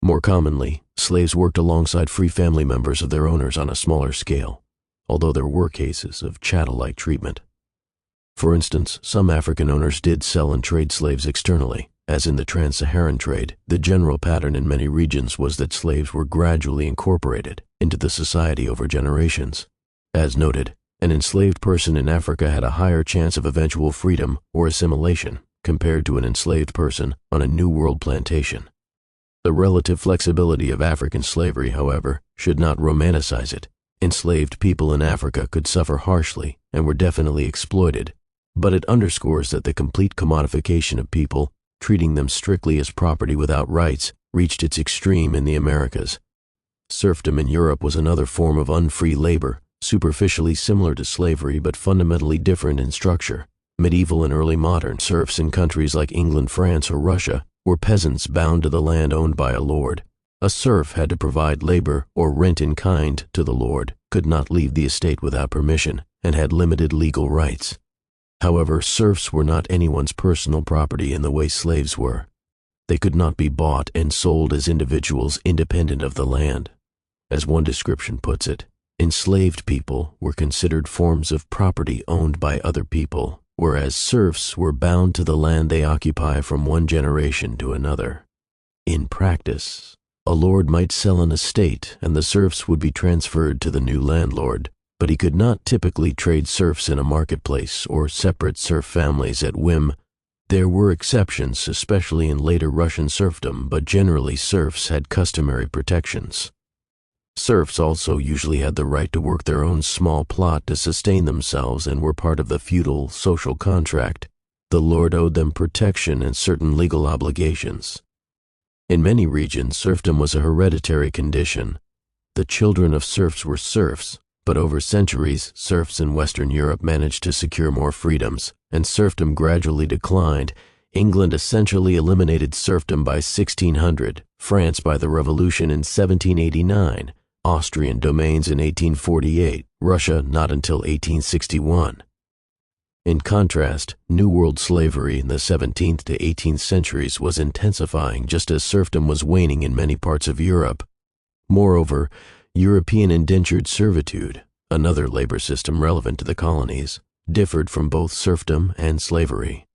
More commonly, slaves worked alongside free family members of their owners on a smaller scale, although there were cases of chattel-like treatment. For instance, some African owners did sell and trade slaves externally. As in the trans-Saharan trade, the general pattern in many regions was that slaves were gradually incorporated into the society over generations. As noted, an enslaved person in Africa had a higher chance of eventual freedom or assimilation compared to an enslaved person on a New World plantation. The relative flexibility of African slavery, however, should not romanticize it. Enslaved people in Africa could suffer harshly and were definitely exploited, but it underscores that the complete commodification of people, treating them strictly as property without rights, reached its extreme in the Americas. Serfdom in Europe was another form of unfree labor, superficially similar to slavery but fundamentally different in structure. Medieval and early modern serfs in countries like England, France, or Russia were peasants bound to the land owned by a lord. A serf had to provide labor or rent in kind to the lord, could not leave the estate without permission, and had limited legal rights. However, serfs were not anyone's personal property in the way slaves were. They could not be bought and sold as individuals independent of the land. As one description puts it, enslaved people were considered forms of property owned by other people, whereas serfs were bound to the land they occupy from one generation to another. In practice, a lord might sell an estate and the serfs would be transferred to the new landlord, but he could not typically trade serfs in a marketplace or separate serf families at whim. There were exceptions, especially in later Russian serfdom, but generally serfs had customary protections. Serfs also usually had the right to work their own small plot to sustain themselves and were part of the feudal social contract. The lord owed them protection and certain legal obligations. In many regions, serfdom was a hereditary condition. The children of serfs were serfs, But over centuries, serfs in Western Europe managed to secure more freedoms, and serfdom gradually declined. England essentially eliminated serfdom by 1600, France by the Revolution in 1789, Austrian domains in 1848, Russia not until 1861. In contrast, New World slavery in the 17th to 18th centuries was intensifying just as serfdom was waning in many parts of Europe. Moreover, European indentured servitude, another labor system relevant to the colonies, differed from both serfdom and slavery.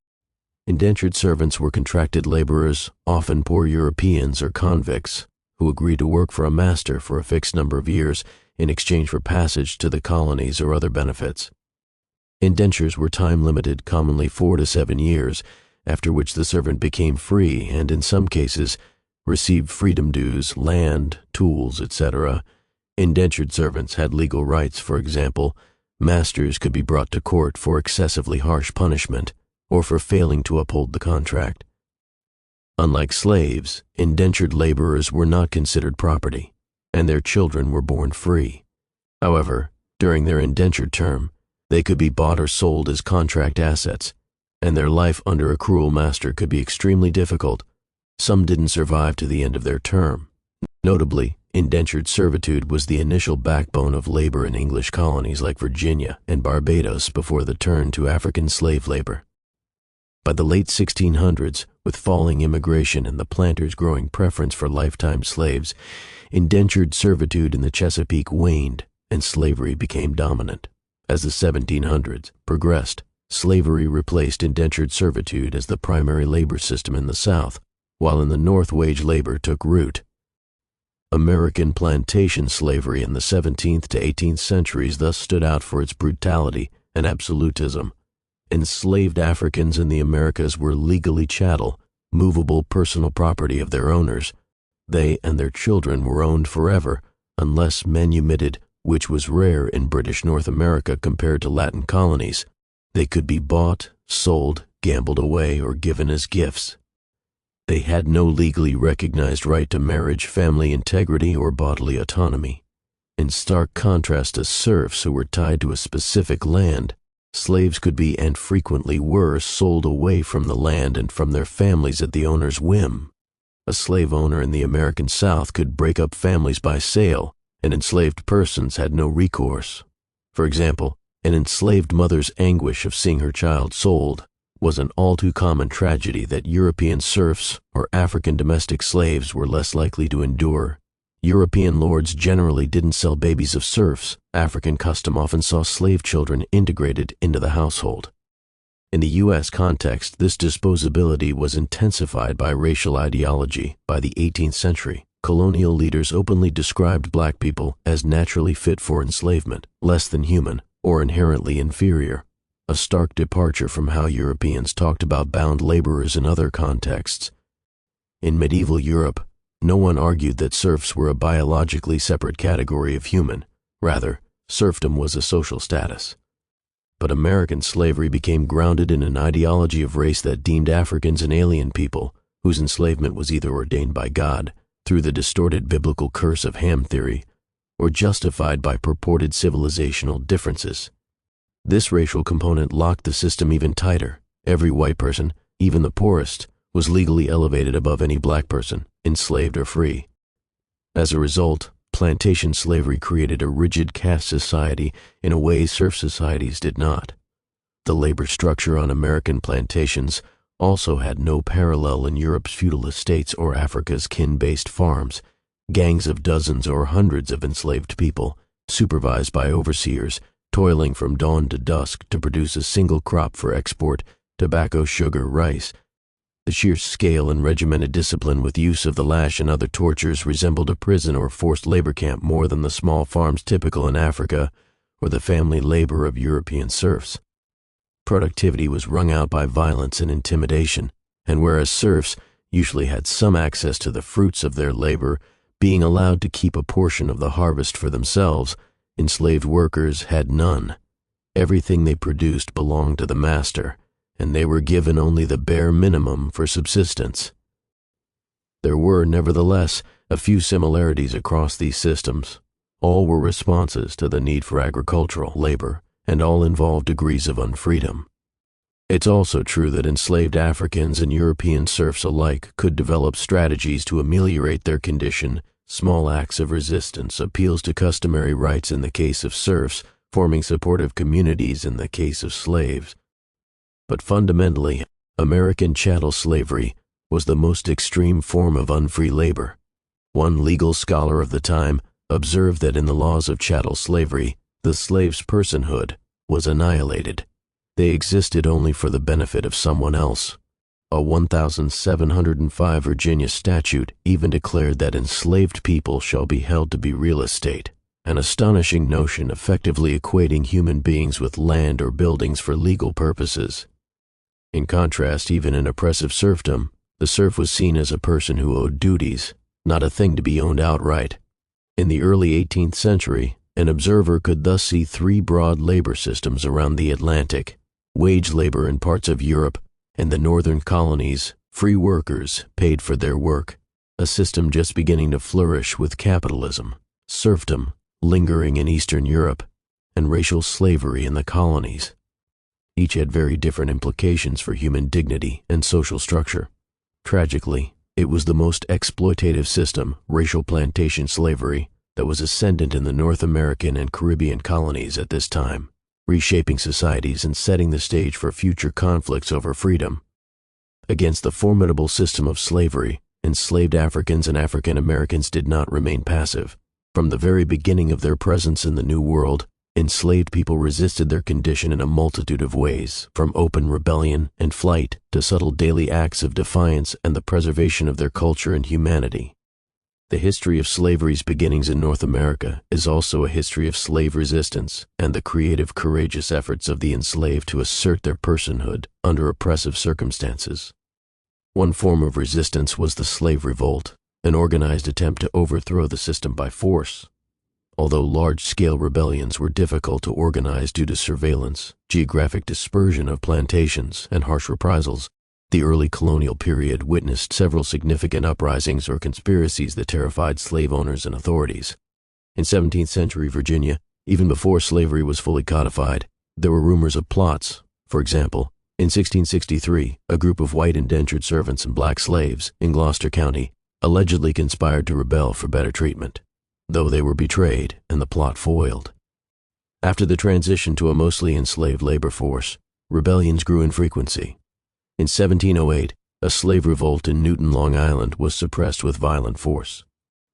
Indentured servants were contracted laborers, often poor Europeans or convicts, who agreed to work for a master for a fixed number of years in exchange for passage to the colonies or other benefits. Indentures were time-limited, commonly 4 to 7 years, after which the servant became free and, in some cases, received freedom dues, land, tools, etc. Indentured servants had legal rights. For example, masters could be brought to court for excessively harsh punishment or for failing to uphold the contract. Unlike slaves, indentured laborers were not considered property, and their children were born free. However, during their indentured term, they could be bought or sold as contract assets, and their life under a cruel master could be extremely difficult. Some didn't survive to the end of their term. Notably, indentured servitude was the initial backbone of labor in English colonies like Virginia and Barbados before the turn to African slave labor. By the late 1600s, with falling immigration and the planters' growing preference for lifetime slaves, indentured servitude in the Chesapeake waned and slavery became dominant. As the 1700s progressed, slavery replaced indentured servitude as the primary labor system in the South, while in the North wage labor took root. American plantation slavery in the 17th to 18th centuries thus stood out for its brutality and absolutism. Enslaved Africans in the Americas were legally chattel, movable personal property of their owners. They and their children were owned forever, unless manumitted, which was rare in British North America compared to Latin colonies. They could be bought, sold, gambled away, or given as gifts. They had no legally recognized right to marriage, family integrity, or bodily autonomy. In stark contrast to serfs who were tied to a specific land, slaves could be, and frequently were, sold away from the land and from their families at the owner's whim. A slave owner in the American South could break up families by sale, and enslaved persons had no recourse. For example, an enslaved mother's anguish of seeing her child sold was an all-too-common tragedy that European serfs or African domestic slaves were less likely to endure. European lords generally didn't sell babies of serfs. African custom often saw slave children integrated into the household. In the U.S. context, this disposability was intensified by racial ideology. By the 18th century, colonial leaders openly described black people as naturally fit for enslavement, less than human, or inherently inferior, a stark departure from how Europeans talked about bound laborers in other contexts. In medieval Europe, no one argued that serfs were a biologically separate category of human. Rather, serfdom was a social status. But American slavery became grounded in an ideology of race that deemed Africans an alien people, whose enslavement was either ordained by God, through the distorted biblical curse of Ham theory, or justified by purported civilizational differences. This racial component locked the system even tighter. Every white person, even the poorest, was legally elevated above any black person, enslaved or free. As a result, plantation slavery created a rigid caste society in a way serf societies did not. The labor structure on American plantations also had no parallel in Europe's feudal estates or Africa's kin-based farms. Gangs of dozens or hundreds of enslaved people, supervised by overseers, toiling from dawn to dusk to produce a single crop for export: tobacco, sugar, rice. The sheer scale and regimented discipline with use of the lash and other tortures resembled a prison or forced labor camp more than the small farms typical in Africa or the family labor of European serfs. Productivity was wrung out by violence and intimidation, and whereas serfs usually had some access to the fruits of their labor, being allowed to keep a portion of the harvest for themselves, enslaved workers had none. Everything they produced belonged to the master, and they were given only the bare minimum for subsistence. There were, nevertheless, a few similarities across these systems. All were responses to the need for agricultural labor, and all involved degrees of unfreedom. It's also true that enslaved Africans and European serfs alike could develop strategies to ameliorate their condition, small acts of resistance, appeals to customary rights in the case of serfs, forming supportive communities in the case of slaves. But fundamentally, American chattel slavery was the most extreme form of unfree labor. One legal scholar of the time observed that in the laws of chattel slavery, the slave's personhood was annihilated. They existed only for the benefit of someone else. A 1705 Virginia statute even declared that enslaved people shall be held to be real estate, an astonishing notion effectively equating human beings with land or buildings for legal purposes. In contrast, even in oppressive serfdom, the serf was seen as a person who owed duties, not a thing to be owned outright. In the early 18th century, an observer could thus see three broad labor systems around the Atlantic: wage labor in parts of Europe, and the northern colonies, free workers paid for their work, a system just beginning to flourish with capitalism, serfdom lingering in Eastern Europe, and racial slavery in the colonies. Each had very different implications for human dignity and social structure. Tragically, it was the most exploitative system, racial plantation slavery, that was ascendant in the North American and Caribbean colonies at this time, reshaping societies and setting the stage for future conflicts over freedom. Against the formidable system of slavery, enslaved Africans and African Americans did not remain passive. From the very beginning of their presence in the New World, enslaved people resisted their condition in a multitude of ways, from open rebellion and flight to subtle daily acts of defiance and the preservation of their culture and humanity. The history of slavery's beginnings in North America is also a history of slave resistance and the creative, courageous efforts of the enslaved to assert their personhood under oppressive circumstances. One form of resistance was the slave revolt, an organized attempt to overthrow the system by force. Although large-scale rebellions were difficult to organize due to surveillance, geographic dispersion of plantations, and harsh reprisals, the early colonial period witnessed several significant uprisings or conspiracies that terrified slave owners and authorities. In 17th century Virginia, even before slavery was fully codified, there were rumors of plots. For example, in 1663, a group of white indentured servants and black slaves in Gloucester County allegedly conspired to rebel for better treatment, though they were betrayed and the plot foiled. After the transition to a mostly enslaved labor force, rebellions grew in frequency. In 1708, a slave revolt in Newton, Long Island was suppressed with violent force.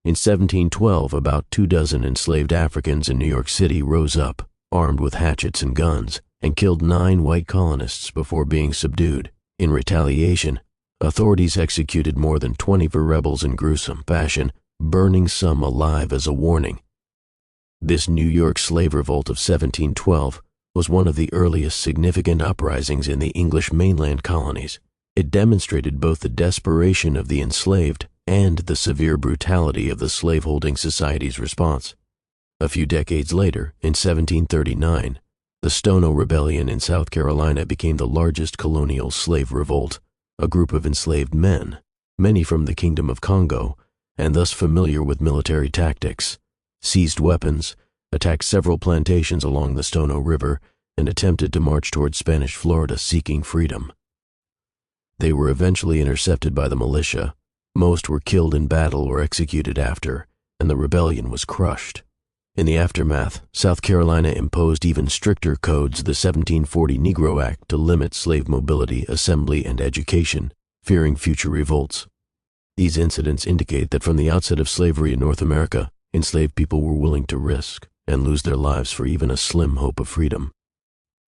In 1712, about 24 enslaved Africans in New York City rose up, armed with hatchets and guns, and killed 9 white colonists before being subdued. In retaliation, authorities executed more than 20 rebels in gruesome fashion, burning some alive as a warning. This New York slave revolt of 1712 was one of the earliest significant uprisings in the English mainland colonies. It demonstrated both the desperation of the enslaved and the severe brutality of the slaveholding society's response. A few decades later, in 1739, the Stono Rebellion in South Carolina became the largest colonial slave revolt. A group of enslaved men, many from the Kingdom of Kongo, and thus familiar with military tactics, seized weapons, attacked several plantations along the Stono River, and attempted to march toward Spanish Florida seeking freedom. They were eventually intercepted by the militia. Most were killed in battle or executed after, and the rebellion was crushed. In the aftermath, South Carolina imposed even stricter codes, the 1740 Negro Act, to limit slave mobility, assembly, and education, fearing future revolts. These incidents indicate that from the outset of slavery in North America, enslaved people were willing to risk and lose their lives for even a slim hope of freedom.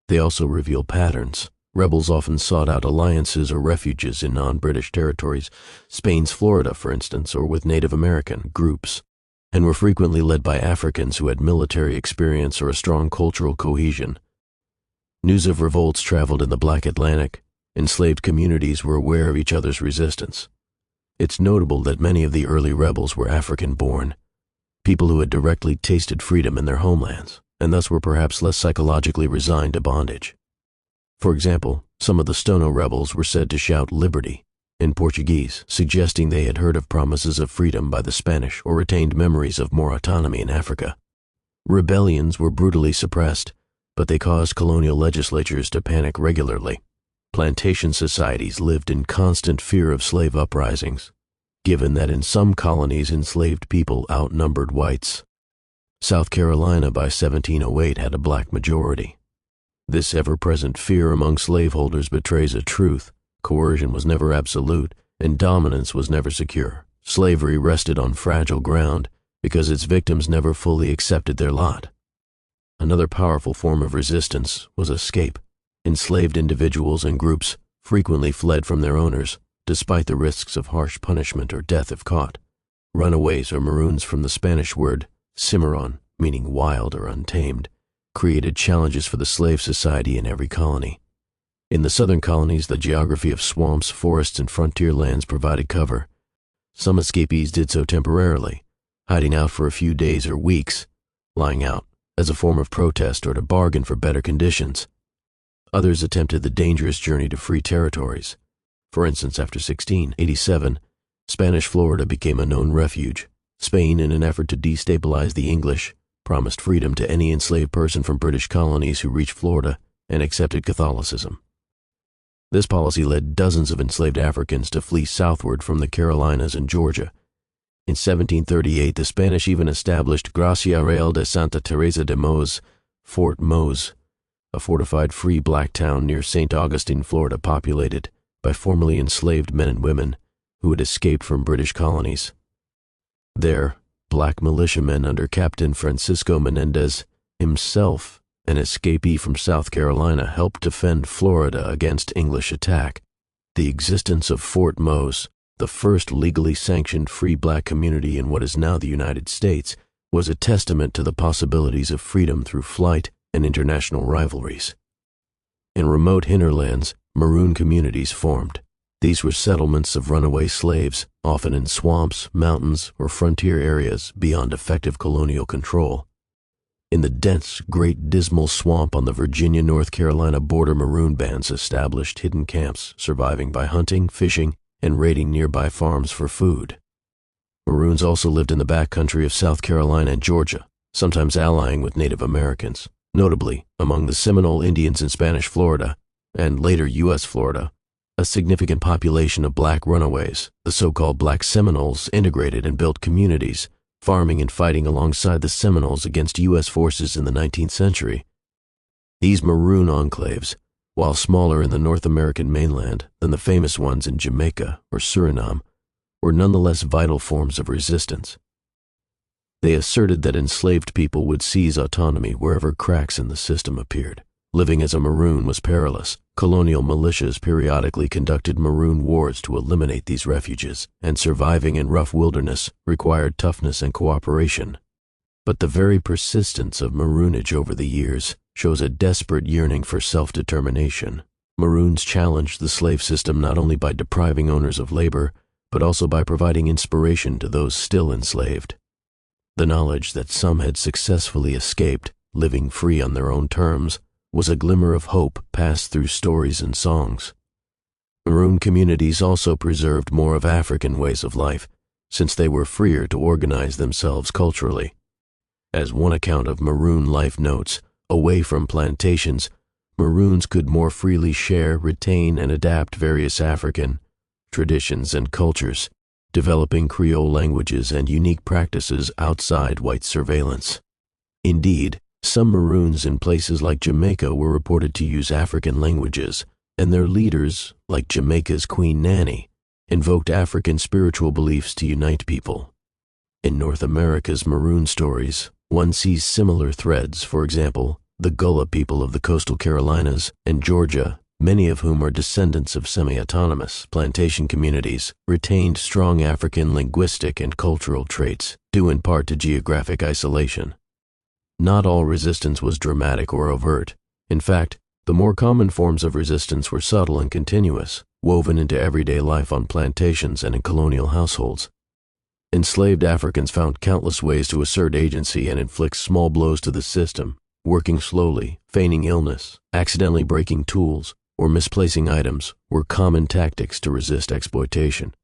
They also reveal patterns. Rebels often sought out alliances or refuges in non-British territories, Spain's Florida, for instance, or with Native American groups, and were frequently led by Africans who had military experience or a strong cultural cohesion. News of revolts traveled in the Black Atlantic. Enslaved communities were aware of each other's resistance. It's notable that many of the early rebels were African-born, people who had directly tasted freedom in their homelands, and thus were perhaps less psychologically resigned to bondage. For example, some of the Stono rebels were said to shout "liberty" in Portuguese, suggesting they had heard of promises of freedom by the Spanish or retained memories of more autonomy in Africa. Rebellions were brutally suppressed, but they caused colonial legislatures to panic regularly. Plantation societies lived in constant fear of slave uprisings, given that in some colonies enslaved people outnumbered whites. South Carolina by 1708 had a black majority. This ever-present fear among slaveholders betrays a truth: coercion was never absolute, and dominance was never secure. Slavery rested on fragile ground because its victims never fully accepted their lot. Another powerful form of resistance was escape. Enslaved individuals and groups frequently fled from their owners, despite the risks of harsh punishment or death if caught. Runaways or maroons, from the Spanish word cimarron, meaning wild or untamed, created challenges for the slave society in every colony. In the southern colonies, the geography of swamps, forests, and frontier lands provided cover. Some escapees did so temporarily, hiding out for a few days or weeks, lying out as a form of protest or to bargain for better conditions. Others attempted the dangerous journey to free territories. For instance, after 1687, Spanish Florida became a known refuge. Spain, in an effort to destabilize the English, promised freedom to any enslaved person from British colonies who reached Florida and accepted Catholicism. This policy led dozens of enslaved Africans to flee southward from the Carolinas and Georgia. In 1738, the Spanish even established Gracia Real de Santa Teresa de Mose, Fort Mose, a fortified free black town near St. Augustine, Florida, populated by formerly enslaved men and women who had escaped from British colonies. There, black militiamen under Captain Francisco Menendez, himself an escapee from South Carolina, helped defend Florida against English attack. The existence of Fort Mose, the first legally sanctioned free black community in what is now the United States, was a testament to the possibilities of freedom through flight and international rivalries. In remote hinterlands, maroon communities formed. These were settlements of runaway slaves, often in swamps, mountains, or frontier areas beyond effective colonial control. In the dense, Great Dismal Swamp on the Virginia-North Carolina border, maroon bands established hidden camps, surviving by hunting, fishing, and raiding nearby farms for food. Maroons also lived in the backcountry of South Carolina and Georgia, sometimes allying with Native Americans. Notably, among the Seminole Indians in Spanish Florida, and later U.S. Florida, a significant population of black runaways, the so-called Black Seminoles, integrated and built communities, farming and fighting alongside the Seminoles against U.S. forces in the 19th century. These maroon enclaves, while smaller in the North American mainland than the famous ones in Jamaica or Suriname, were nonetheless vital forms of resistance. They asserted that enslaved people would seize autonomy wherever cracks in the system appeared. Living as a maroon was perilous. Colonial militias periodically conducted maroon wars to eliminate these refuges, and surviving in rough wilderness required toughness and cooperation. But the very persistence of maroonage over the years shows a desperate yearning for self-determination. Maroons challenged the slave system not only by depriving owners of labor, but also by providing inspiration to those still enslaved. The knowledge that some had successfully escaped, living free on their own terms, was a glimmer of hope passed through stories and songs. Maroon communities also preserved more of African ways of life, since they were freer to organize themselves culturally. As one account of maroon life notes, away from plantations, maroons could more freely share, retain, and adapt various African traditions and cultures, developing Creole languages and unique practices outside white surveillance. Indeed, some maroons in places like Jamaica were reported to use African languages, and their leaders, like Jamaica's Queen Nanny, invoked African spiritual beliefs to unite people. In North America's maroon stories, one sees similar threads. For example, the Gullah people of the coastal Carolinas and Georgia, many of whom are descendants of semi-autonomous plantation communities, retained strong African linguistic and cultural traits, due in part to geographic isolation. Not all resistance was dramatic or overt. In fact, the more common forms of resistance were subtle and continuous, woven into everyday life on plantations and in colonial households. Enslaved Africans found countless ways to assert agency and inflict small blows to the system, working slowly, feigning illness, accidentally breaking tools, or misplacing items were common tactics to resist exploitation.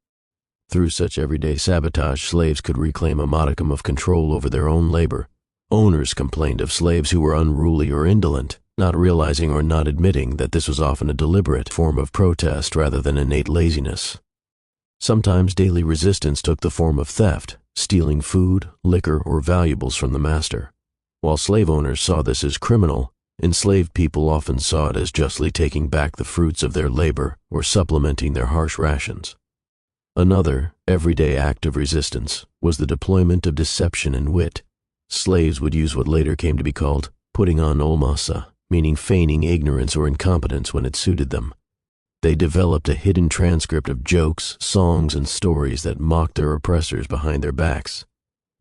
Through such everyday sabotage, slaves could reclaim a modicum of control over their own labor, Owners complained of slaves who were unruly or indolent, not realizing or not admitting that this was often a deliberate form of protest rather than innate laziness. Sometimes daily resistance took the form of theft, stealing food, liquor, or valuables from the master. While slave owners saw this as criminal, enslaved people often saw it as justly taking back the fruits of their labor or supplementing their harsh rations. Another, everyday act of resistance was the deployment of deception and wit. Slaves would use what later came to be called putting on olmasa, meaning feigning ignorance or incompetence when it suited them. They developed a hidden transcript of jokes, songs, and stories that mocked their oppressors behind their backs.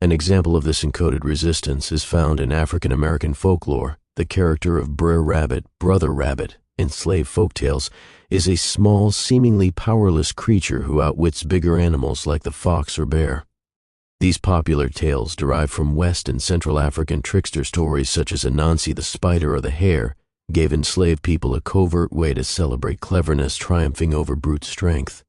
An example of this encoded resistance is found in African American folklore. The character of Brer Rabbit, Brother Rabbit, in slave folktales, is a small, seemingly powerless creature who outwits bigger animals like the fox or bear. These popular tales derive from West and Central African trickster stories such as Anansi the spider or the hare, gave enslaved people a covert way to celebrate cleverness triumphing over brute strength.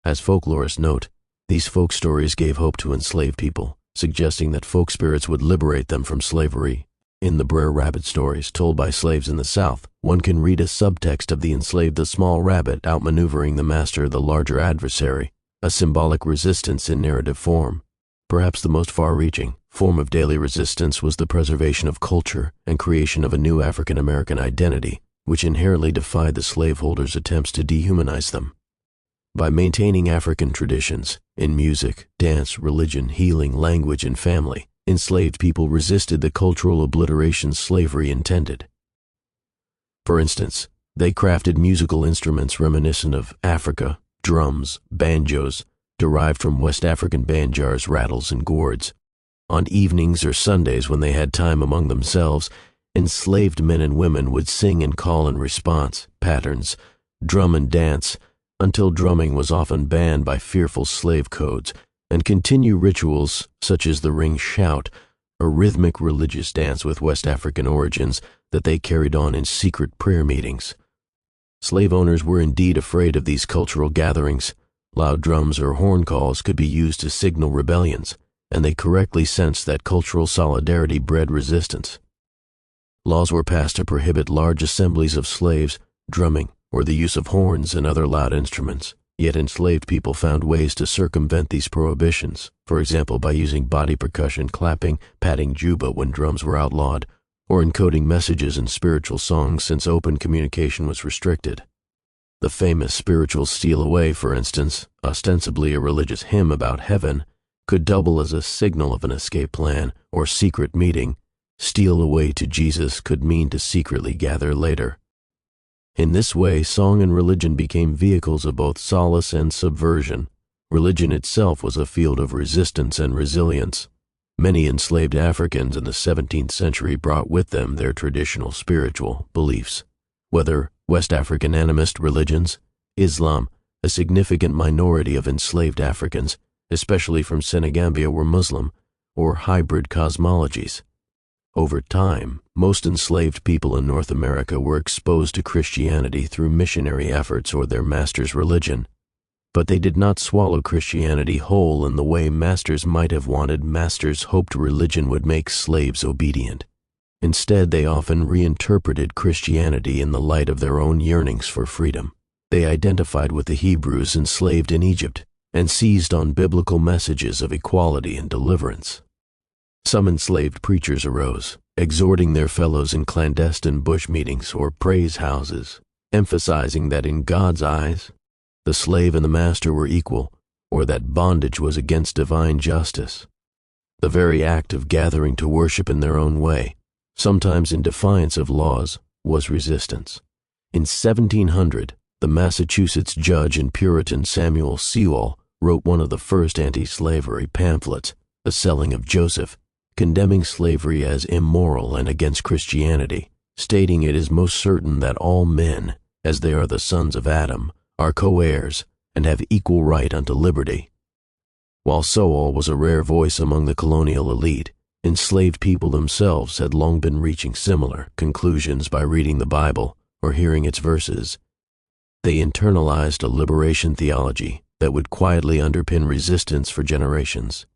As folklorists note, these folk stories gave hope to enslaved people, suggesting that folk spirits would liberate them from slavery. In the Brer Rabbit stories told by slaves in the South, one can read a subtext of the enslaved the small rabbit outmaneuvering the master the larger adversary, a symbolic resistance in narrative form. Perhaps the most far-reaching form of daily resistance was the preservation of culture and creation of a new African American identity, which inherently defied the slaveholders' attempts to dehumanize them. By maintaining African traditions in music, dance, religion, healing, language, and family, enslaved people resisted the cultural obliteration slavery intended. For instance, they crafted musical instruments reminiscent of Africa, drums, banjos, derived from West African banjars, rattles, and gourds. On evenings or Sundays when they had time among themselves, enslaved men and women would sing and call and response, patterns, drum and dance, until drumming was often banned by fearful slave codes, and continue rituals such as the ring shout, a rhythmic religious dance with West African origins that they carried on in secret prayer meetings. Slave owners were indeed afraid of these cultural gatherings. Loud drums or horn calls could be used to signal rebellions, and they correctly sensed that cultural solidarity bred resistance. Laws were passed to prohibit large assemblies of slaves, drumming, or the use of horns and other loud instruments. Yet enslaved people found ways to circumvent these prohibitions, for example by using body percussion, clapping, patting juba when drums were outlawed, or encoding messages in spiritual songs since open communication was restricted. The famous spiritual Steal Away, for instance, ostensibly a religious hymn about heaven, could double as a signal of an escape plan or secret meeting. Steal away to Jesus could mean to secretly gather later. In this way, song and religion became vehicles of both solace and subversion. Religion itself was a field of resistance and resilience. Many enslaved Africans in the 17th century brought with them their traditional spiritual beliefs. Whether West African animist religions, Islam, a significant minority of enslaved Africans, especially from Senegambia, were Muslim, or hybrid cosmologies. Over time, most enslaved people in North America were exposed to Christianity through missionary efforts or their master's religion, but they did not swallow Christianity whole in the way masters might have wanted. Masters hoped religion would make slaves obedient. Instead, they often reinterpreted Christianity in the light of their own yearnings for freedom. They identified with the Hebrews enslaved in Egypt and seized on biblical messages of equality and deliverance. Some enslaved preachers arose, exhorting their fellows in clandestine bush meetings or praise houses, emphasizing that in God's eyes, the slave and the master were equal, or that bondage was against divine justice. The very act of gathering to worship in their own way, sometimes in defiance of laws, was resistance. In 1700, the Massachusetts judge and Puritan Samuel Sewall wrote one of the first anti-slavery pamphlets, The Selling of Joseph, condemning slavery as immoral and against Christianity, stating it is most certain that all men, as they are the sons of Adam, are co-heirs and have equal right unto liberty. While Sewall was a rare voice among the colonial elite, enslaved people themselves had long been reaching similar conclusions by reading the Bible or hearing its verses. They internalized a liberation theology that would quietly underpin resistance for generations.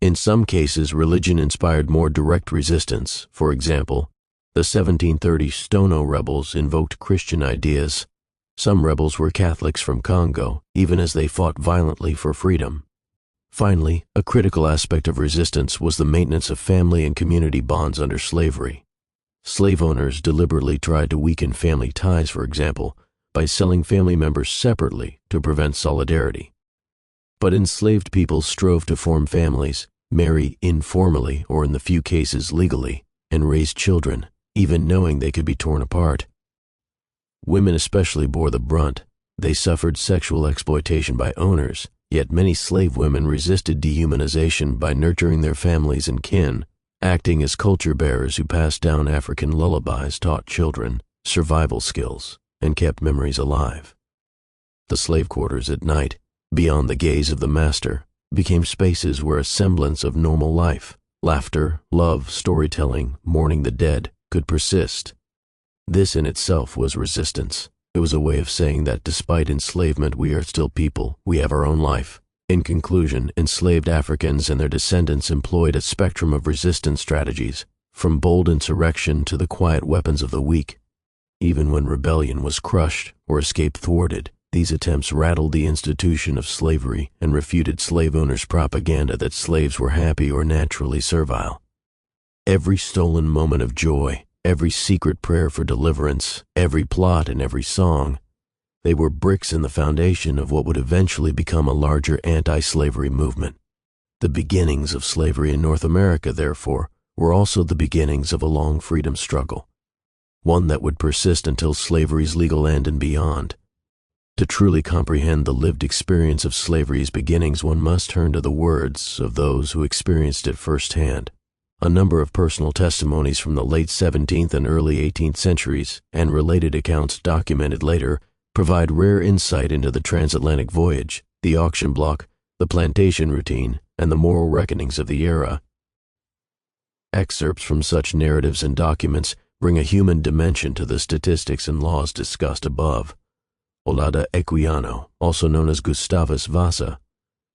In some cases, religion inspired more direct resistance. For example, the 1730 Stono rebels invoked Christian ideas. Some rebels were Catholics from Kongo, even as they fought violently for freedom. Finally, a critical aspect of resistance was the maintenance of family and community bonds under slavery. Slave owners deliberately tried to weaken family ties, for example, by selling family members separately to prevent solidarity. But enslaved people strove to form families, marry informally or in the few cases legally, and raise children, even knowing they could be torn apart. Women especially bore the brunt. They suffered sexual exploitation by owners, yet many slave women resisted dehumanization by nurturing their families and kin, acting as culture bearers who passed down African lullabies, taught children survival skills, and kept memories alive. The slave quarters at night, beyond the gaze of the master, became spaces where a semblance of normal life, laughter, love, storytelling, mourning the dead, could persist. This in itself was resistance. It was a way of saying that despite enslavement, we are still people, we have our own life. In conclusion, enslaved Africans and their descendants employed a spectrum of resistance strategies, from bold insurrection to the quiet weapons of the weak. Even when rebellion was crushed or escape thwarted, these attempts rattled the institution of slavery and refuted slave owners' propaganda that slaves were happy or naturally servile. Every stolen moment of joy, every secret prayer for deliverance, every plot and every song, they were bricks in the foundation of what would eventually become a larger anti-slavery movement. The beginnings of slavery in North America, therefore, were also the beginnings of a long freedom struggle, one that would persist until slavery's legal end and beyond. To truly comprehend the lived experience of slavery's beginnings, one must turn to the words of those who experienced it firsthand. A number of personal testimonies from the late 17th and early 18th centuries, and related accounts documented later, provide rare insight into the transatlantic voyage, the auction block, the plantation routine, and the moral reckonings of the era. Excerpts from such narratives and documents bring a human dimension to the statistics and laws discussed above. Olaudah Equiano, also known as Gustavus Vasa,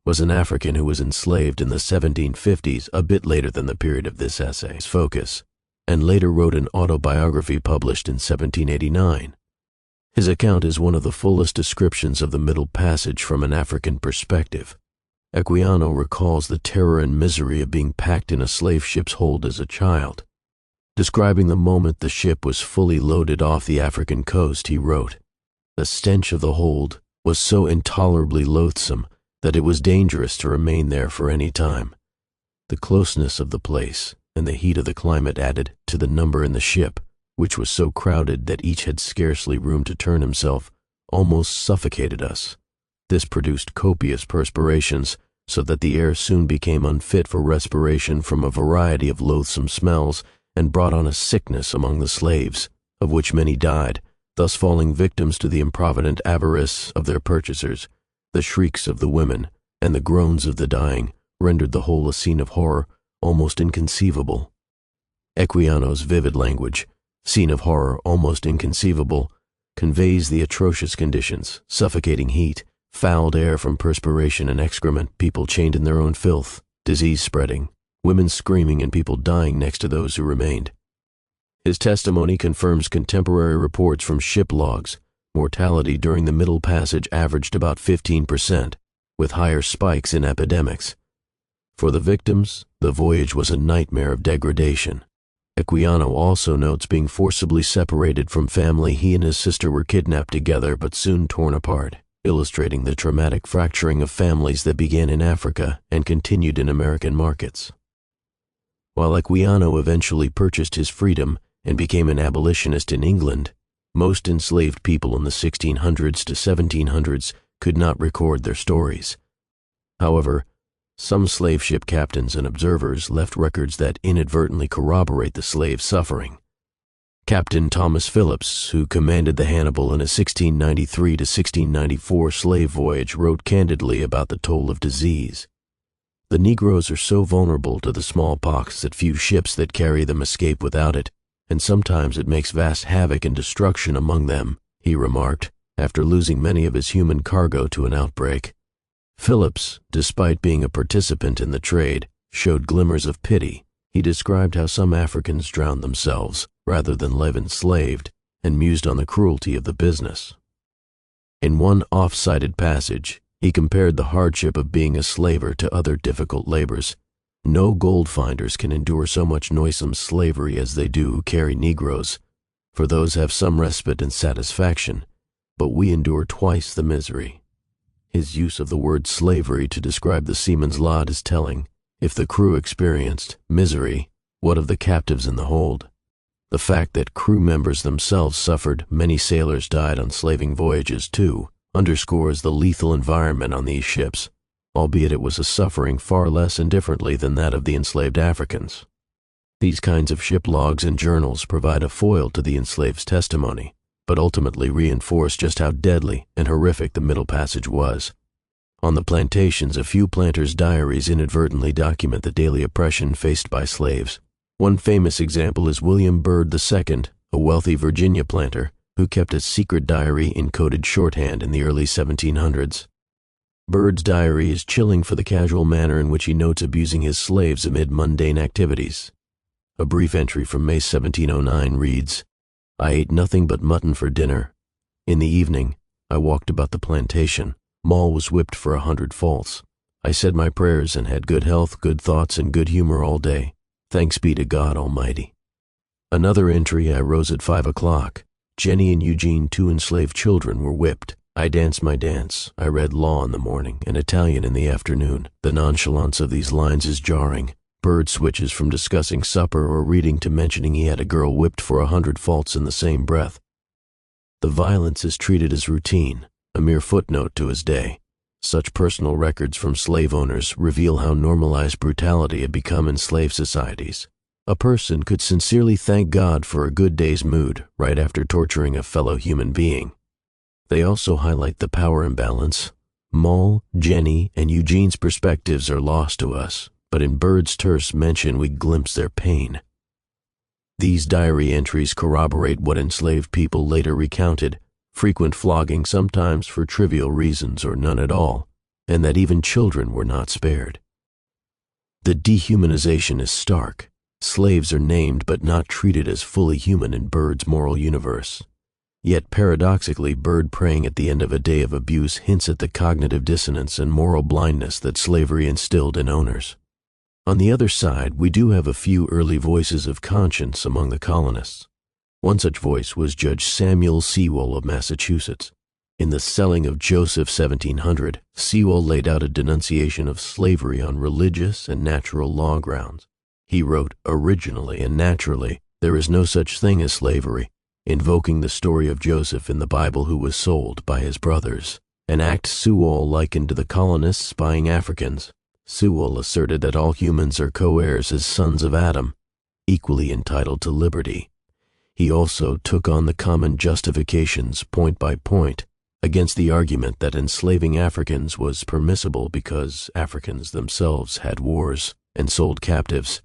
was an African who was enslaved in the 1750s, a bit later than the period of this essay's focus, and later wrote an autobiography published in 1789. His account is one of the fullest descriptions of the Middle Passage from an African perspective. Equiano recalls the terror and misery of being packed in a slave ship's hold as a child. Describing the moment the ship was fully loaded off the African coast, he wrote, "The stench of the hold was so intolerably loathsome that it was dangerous to remain there for any time. The closeness of the place and the heat of the climate added to the number in the ship, which was so crowded that each had scarcely room to turn himself, almost suffocated us. This produced copious perspirations, so that the air soon became unfit for respiration from a variety of loathsome smells, and brought on a sickness among the slaves, of which many died, thus falling victims to the improvident avarice of their purchasers. The shrieks of the women and the groans of the dying rendered the whole a scene of horror almost inconceivable." Equiano's vivid language, scene of horror almost inconceivable, conveys the atrocious conditions, suffocating heat, fouled air from perspiration and excrement, people chained in their own filth, disease spreading, women screaming and people dying next to those who remained. His testimony confirms contemporary reports from ship logs. Mortality during the Middle Passage averaged about 15%, with higher spikes in epidemics. For the victims, the voyage was a nightmare of degradation. Equiano also notes being forcibly separated from family. He and his sister were kidnapped together but soon torn apart, illustrating the traumatic fracturing of families that began in Africa and continued in American markets. While Equiano eventually purchased his freedom and became an abolitionist in England, most enslaved people in the 1600s to 1700s could not record their stories. However, some slave ship captains and observers left records that inadvertently corroborate the slave suffering. Captain Thomas Phillips, who commanded the Hannibal in a 1693 to 1694 slave voyage, wrote candidly about the toll of disease. "The Negroes are so vulnerable to the smallpox that few ships that carry them escape without it, and sometimes it makes vast havoc and destruction among them," he remarked, after losing many of his human cargo to an outbreak. Phillips, despite being a participant in the trade, showed glimmers of pity. He described how some Africans drowned themselves rather than live enslaved, and mused on the cruelty of the business. In one oft-cited passage, he compared the hardship of being a slaver to other difficult labors. No gold finders can endure so much noisome slavery as they do who carry Negroes, for those have some respite and satisfaction, but we endure twice the misery. His use of the word slavery to describe the seaman's lot is telling. If the crew experienced misery, what of the captives in the hold? The fact that crew members themselves suffered, many sailors died on slaving voyages too, underscores the lethal environment on these ships, albeit it was a suffering far less indifferently than that of the enslaved Africans. These kinds of ship logs and journals provide a foil to the enslaved's testimony, but ultimately reinforce just how deadly and horrific the Middle Passage was. On the plantations, a few planters' diaries inadvertently document the daily oppression faced by slaves. One famous example is William Byrd II, a wealthy Virginia planter, who kept a secret diary in coded shorthand in the early 1700s. Byrd's diary is chilling for the casual manner in which he notes abusing his slaves amid mundane activities. A brief entry from May 1709 reads, "I ate nothing but mutton for dinner. In the evening, I walked about the plantation. Moll was whipped for 100 faults. I said my prayers and had good health, good thoughts, and good humor all day. Thanks be to God Almighty." Another entry, I rose at 5 o'clock. Jenny and Eugene, 2 enslaved children, were whipped. I danced my dance. I read law in the morning and Italian in the afternoon. The nonchalance of these lines is jarring. Byrd switches from discussing supper or reading to mentioning he had a girl whipped for 100 faults in the same breath. The violence is treated as routine, a mere footnote to his day. Such personal records from slave owners reveal how normalized brutality had become in slave societies. A person could sincerely thank God for a good day's mood right after torturing a fellow human being. They also highlight the power imbalance. Moll, Jenny, and Eugene's perspectives are lost to us, but in Byrd's terse mention we glimpse their pain. These diary entries corroborate what enslaved people later recounted: frequent flogging, sometimes for trivial reasons or none at all, and that even children were not spared. The dehumanization is stark. Slaves are named but not treated as fully human in Byrd's moral universe. Yet paradoxically, Byrd praying at the end of a day of abuse hints at the cognitive dissonance and moral blindness that slavery instilled in owners. On the other side, we do have a few early voices of conscience among the colonists. One such voice was Judge Samuel Sewall of Massachusetts. In The Selling of Joseph 1700, Sewall laid out a denunciation of slavery on religious and natural law grounds. He wrote, "Originally and naturally, there is no such thing as slavery," invoking the story of Joseph in the Bible who was sold by his brothers, an act Sewall likened to the colonists spying Africans. Sewall asserted that all humans are co-heirs as sons of Adam, equally entitled to liberty. He also took on the common justifications, point by point, against the argument that enslaving Africans was permissible because Africans themselves had wars and sold captives.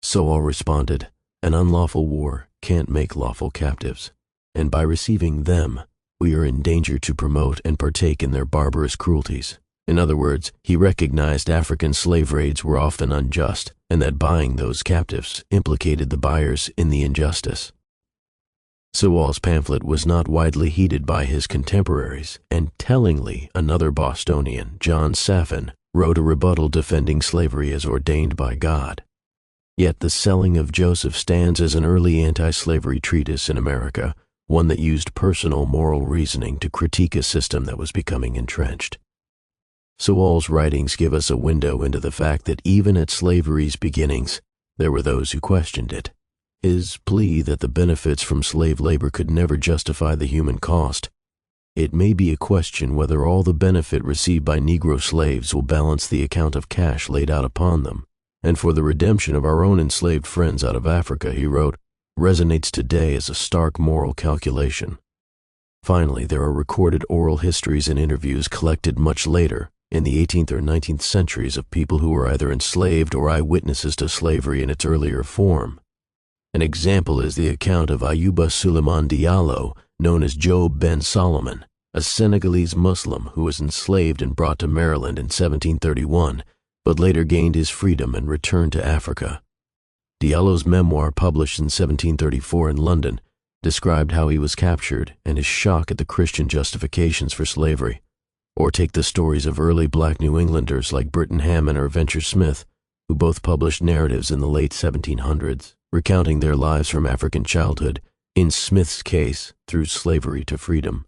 Sewall responded, "An unlawful war can't make lawful captives, and by receiving them, we are in danger to promote and partake in their barbarous cruelties." In other words, he recognized African slave raids were often unjust, and that buying those captives implicated the buyers in the injustice. Sewall's pamphlet was not widely heeded by his contemporaries, and tellingly, another Bostonian, John Saffin, wrote a rebuttal defending slavery as ordained by God. Yet The Selling of Joseph stands as an early anti-slavery treatise in America, one that used personal moral reasoning to critique a system that was becoming entrenched. Sewall's writings give us a window into the fact that even at slavery's beginnings, there were those who questioned it. His plea that the benefits from slave labor could never justify the human cost. It may be a question whether all the benefit received by Negro slaves will balance the account of cash laid out upon them. And for the redemption of our own enslaved friends out of Africa, he wrote, resonates today as a stark moral calculation. Finally, there are recorded oral histories and interviews collected much later, in the 18th or 19th centuries, of people who were either enslaved or eyewitnesses to slavery in its earlier form. An example is the account of Ayuba Suleiman Diallo, known as Job Ben Solomon, a Senegalese Muslim who was enslaved and brought to Maryland in 1731, but later gained his freedom and returned to Africa. Diallo's memoir, published in 1734 in London, described how he was captured and his shock at the Christian justifications for slavery. Or take the stories of early black New Englanders like Britton Hammond or Venture Smith, who both published narratives in the late 1700s, recounting their lives from African childhood, in Smith's case, through slavery to freedom.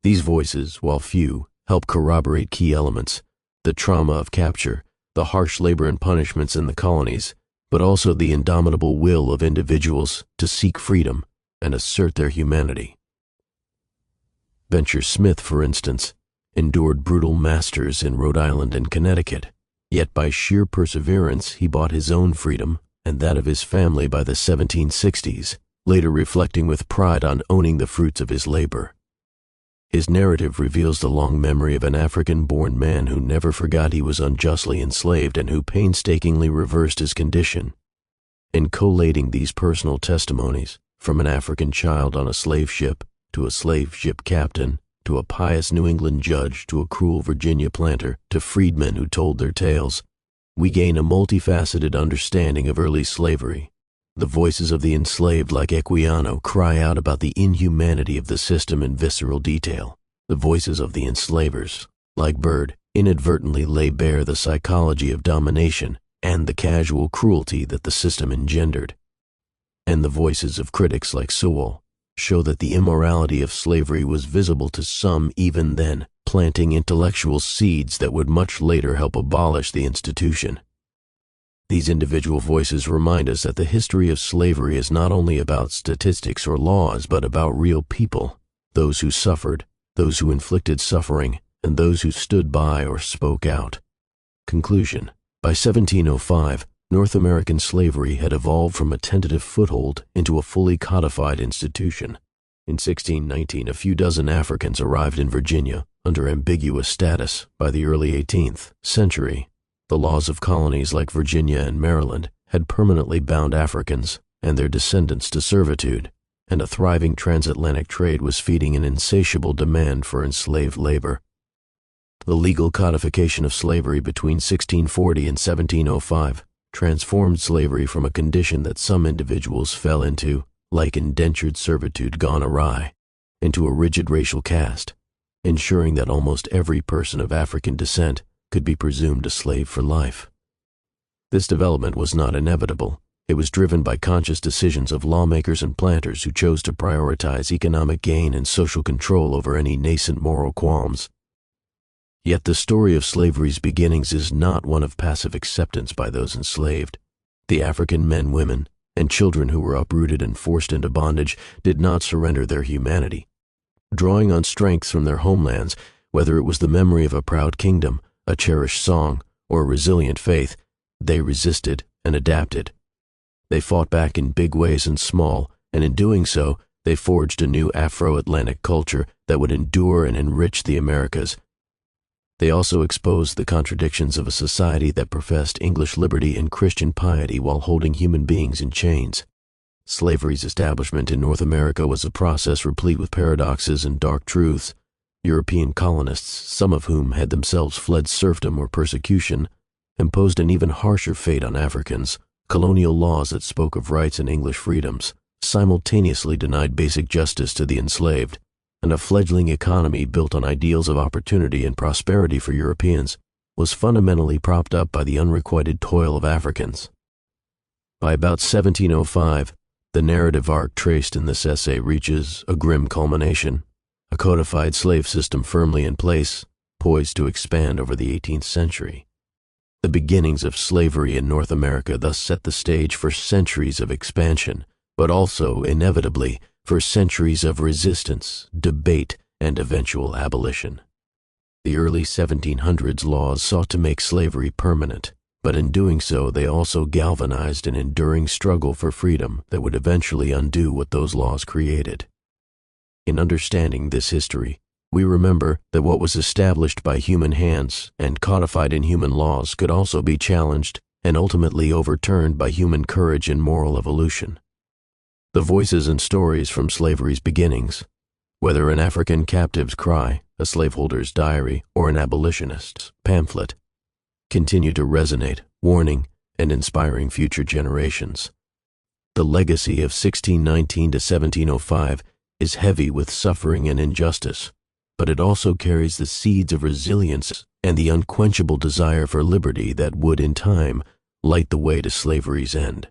These voices, while few, help corroborate key elements: the trauma of capture, the harsh labor and punishments in the colonies, but also the indomitable will of individuals to seek freedom and assert their humanity. Venture Smith, for instance, endured brutal masters in Rhode Island and Connecticut, yet by sheer perseverance he bought his own freedom and that of his family by the 1760s, later reflecting with pride on owning the fruits of his labor. His narrative reveals the long memory of an African-born man who never forgot he was unjustly enslaved and who painstakingly reversed his condition. In collating these personal testimonies, from an African child on a slave ship to a slave ship captain, to a pious New England judge, to a cruel Virginia planter, to freedmen who told their tales, we gain a multifaceted understanding of early slavery. The voices of the enslaved, like Equiano, cry out about the inhumanity of the system in visceral detail. The voices of the enslavers, like Byrd, inadvertently lay bare the psychology of domination and the casual cruelty that the system engendered. And the voices of critics like Sewall show that the immorality of slavery was visible to some even then, planting intellectual seeds that would much later help abolish the institution. These individual voices remind us that the history of slavery is not only about statistics or laws, but about real people, those who suffered, those who inflicted suffering, and those who stood by or spoke out. Conclusion: by 1705, North American slavery had evolved from a tentative foothold into a fully codified institution. In 1619, a few dozen Africans arrived in Virginia under ambiguous status. By the early 18th century, the laws of colonies like Virginia and Maryland had permanently bound Africans and their descendants to servitude, and a thriving transatlantic trade was feeding an insatiable demand for enslaved labor. The legal codification of slavery between 1640 and 1705 transformed slavery from a condition that some individuals fell into, like indentured servitude gone awry, into a rigid racial caste, ensuring that almost every person of African descent could be presumed a slave for life. This development was not inevitable. It was driven by conscious decisions of lawmakers and planters who chose to prioritize economic gain and social control over any nascent moral qualms. Yet the story of slavery's beginnings is not one of passive acceptance by those enslaved. The African men, women, and children who were uprooted and forced into bondage did not surrender their humanity. Drawing on strengths from their homelands, whether it was the memory of a proud kingdom, a cherished song, or a resilient faith, they resisted and adapted. They fought back in big ways and small, and in doing so, they forged a new Afro-Atlantic culture that would endure and enrich the Americas. They also exposed the contradictions of a society that professed English liberty and Christian piety while holding human beings in chains. Slavery's establishment in North America was a process replete with paradoxes and dark truths. European colonists, some of whom had themselves fled serfdom or persecution, imposed an even harsher fate on Africans. Colonial laws that spoke of rights and English freedoms simultaneously denied basic justice to the enslaved, and a fledgling economy built on ideals of opportunity and prosperity for Europeans was fundamentally propped up by the unrequited toil of Africans. By about 1705, the narrative arc traced in this essay reaches a grim culmination. A codified slave system firmly in place, poised to expand over the 18th century. The beginnings of slavery in North America thus set the stage for centuries of expansion, but also, inevitably, for centuries of resistance, debate, and eventual abolition. The early 1700s laws sought to make slavery permanent, but in doing so they also galvanized an enduring struggle for freedom that would eventually undo what those laws created. In understanding this history, we remember that what was established by human hands and codified in human laws could also be challenged and ultimately overturned by human courage and moral evolution. The voices and stories from slavery's beginnings, whether an African captive's cry, a slaveholder's diary, or an abolitionist's pamphlet, continue to resonate, warning and inspiring future generations. The legacy of 1619 to 1705 is heavy with suffering and injustice, but it also carries the seeds of resilience and the unquenchable desire for liberty that would, in time, light the way to slavery's end.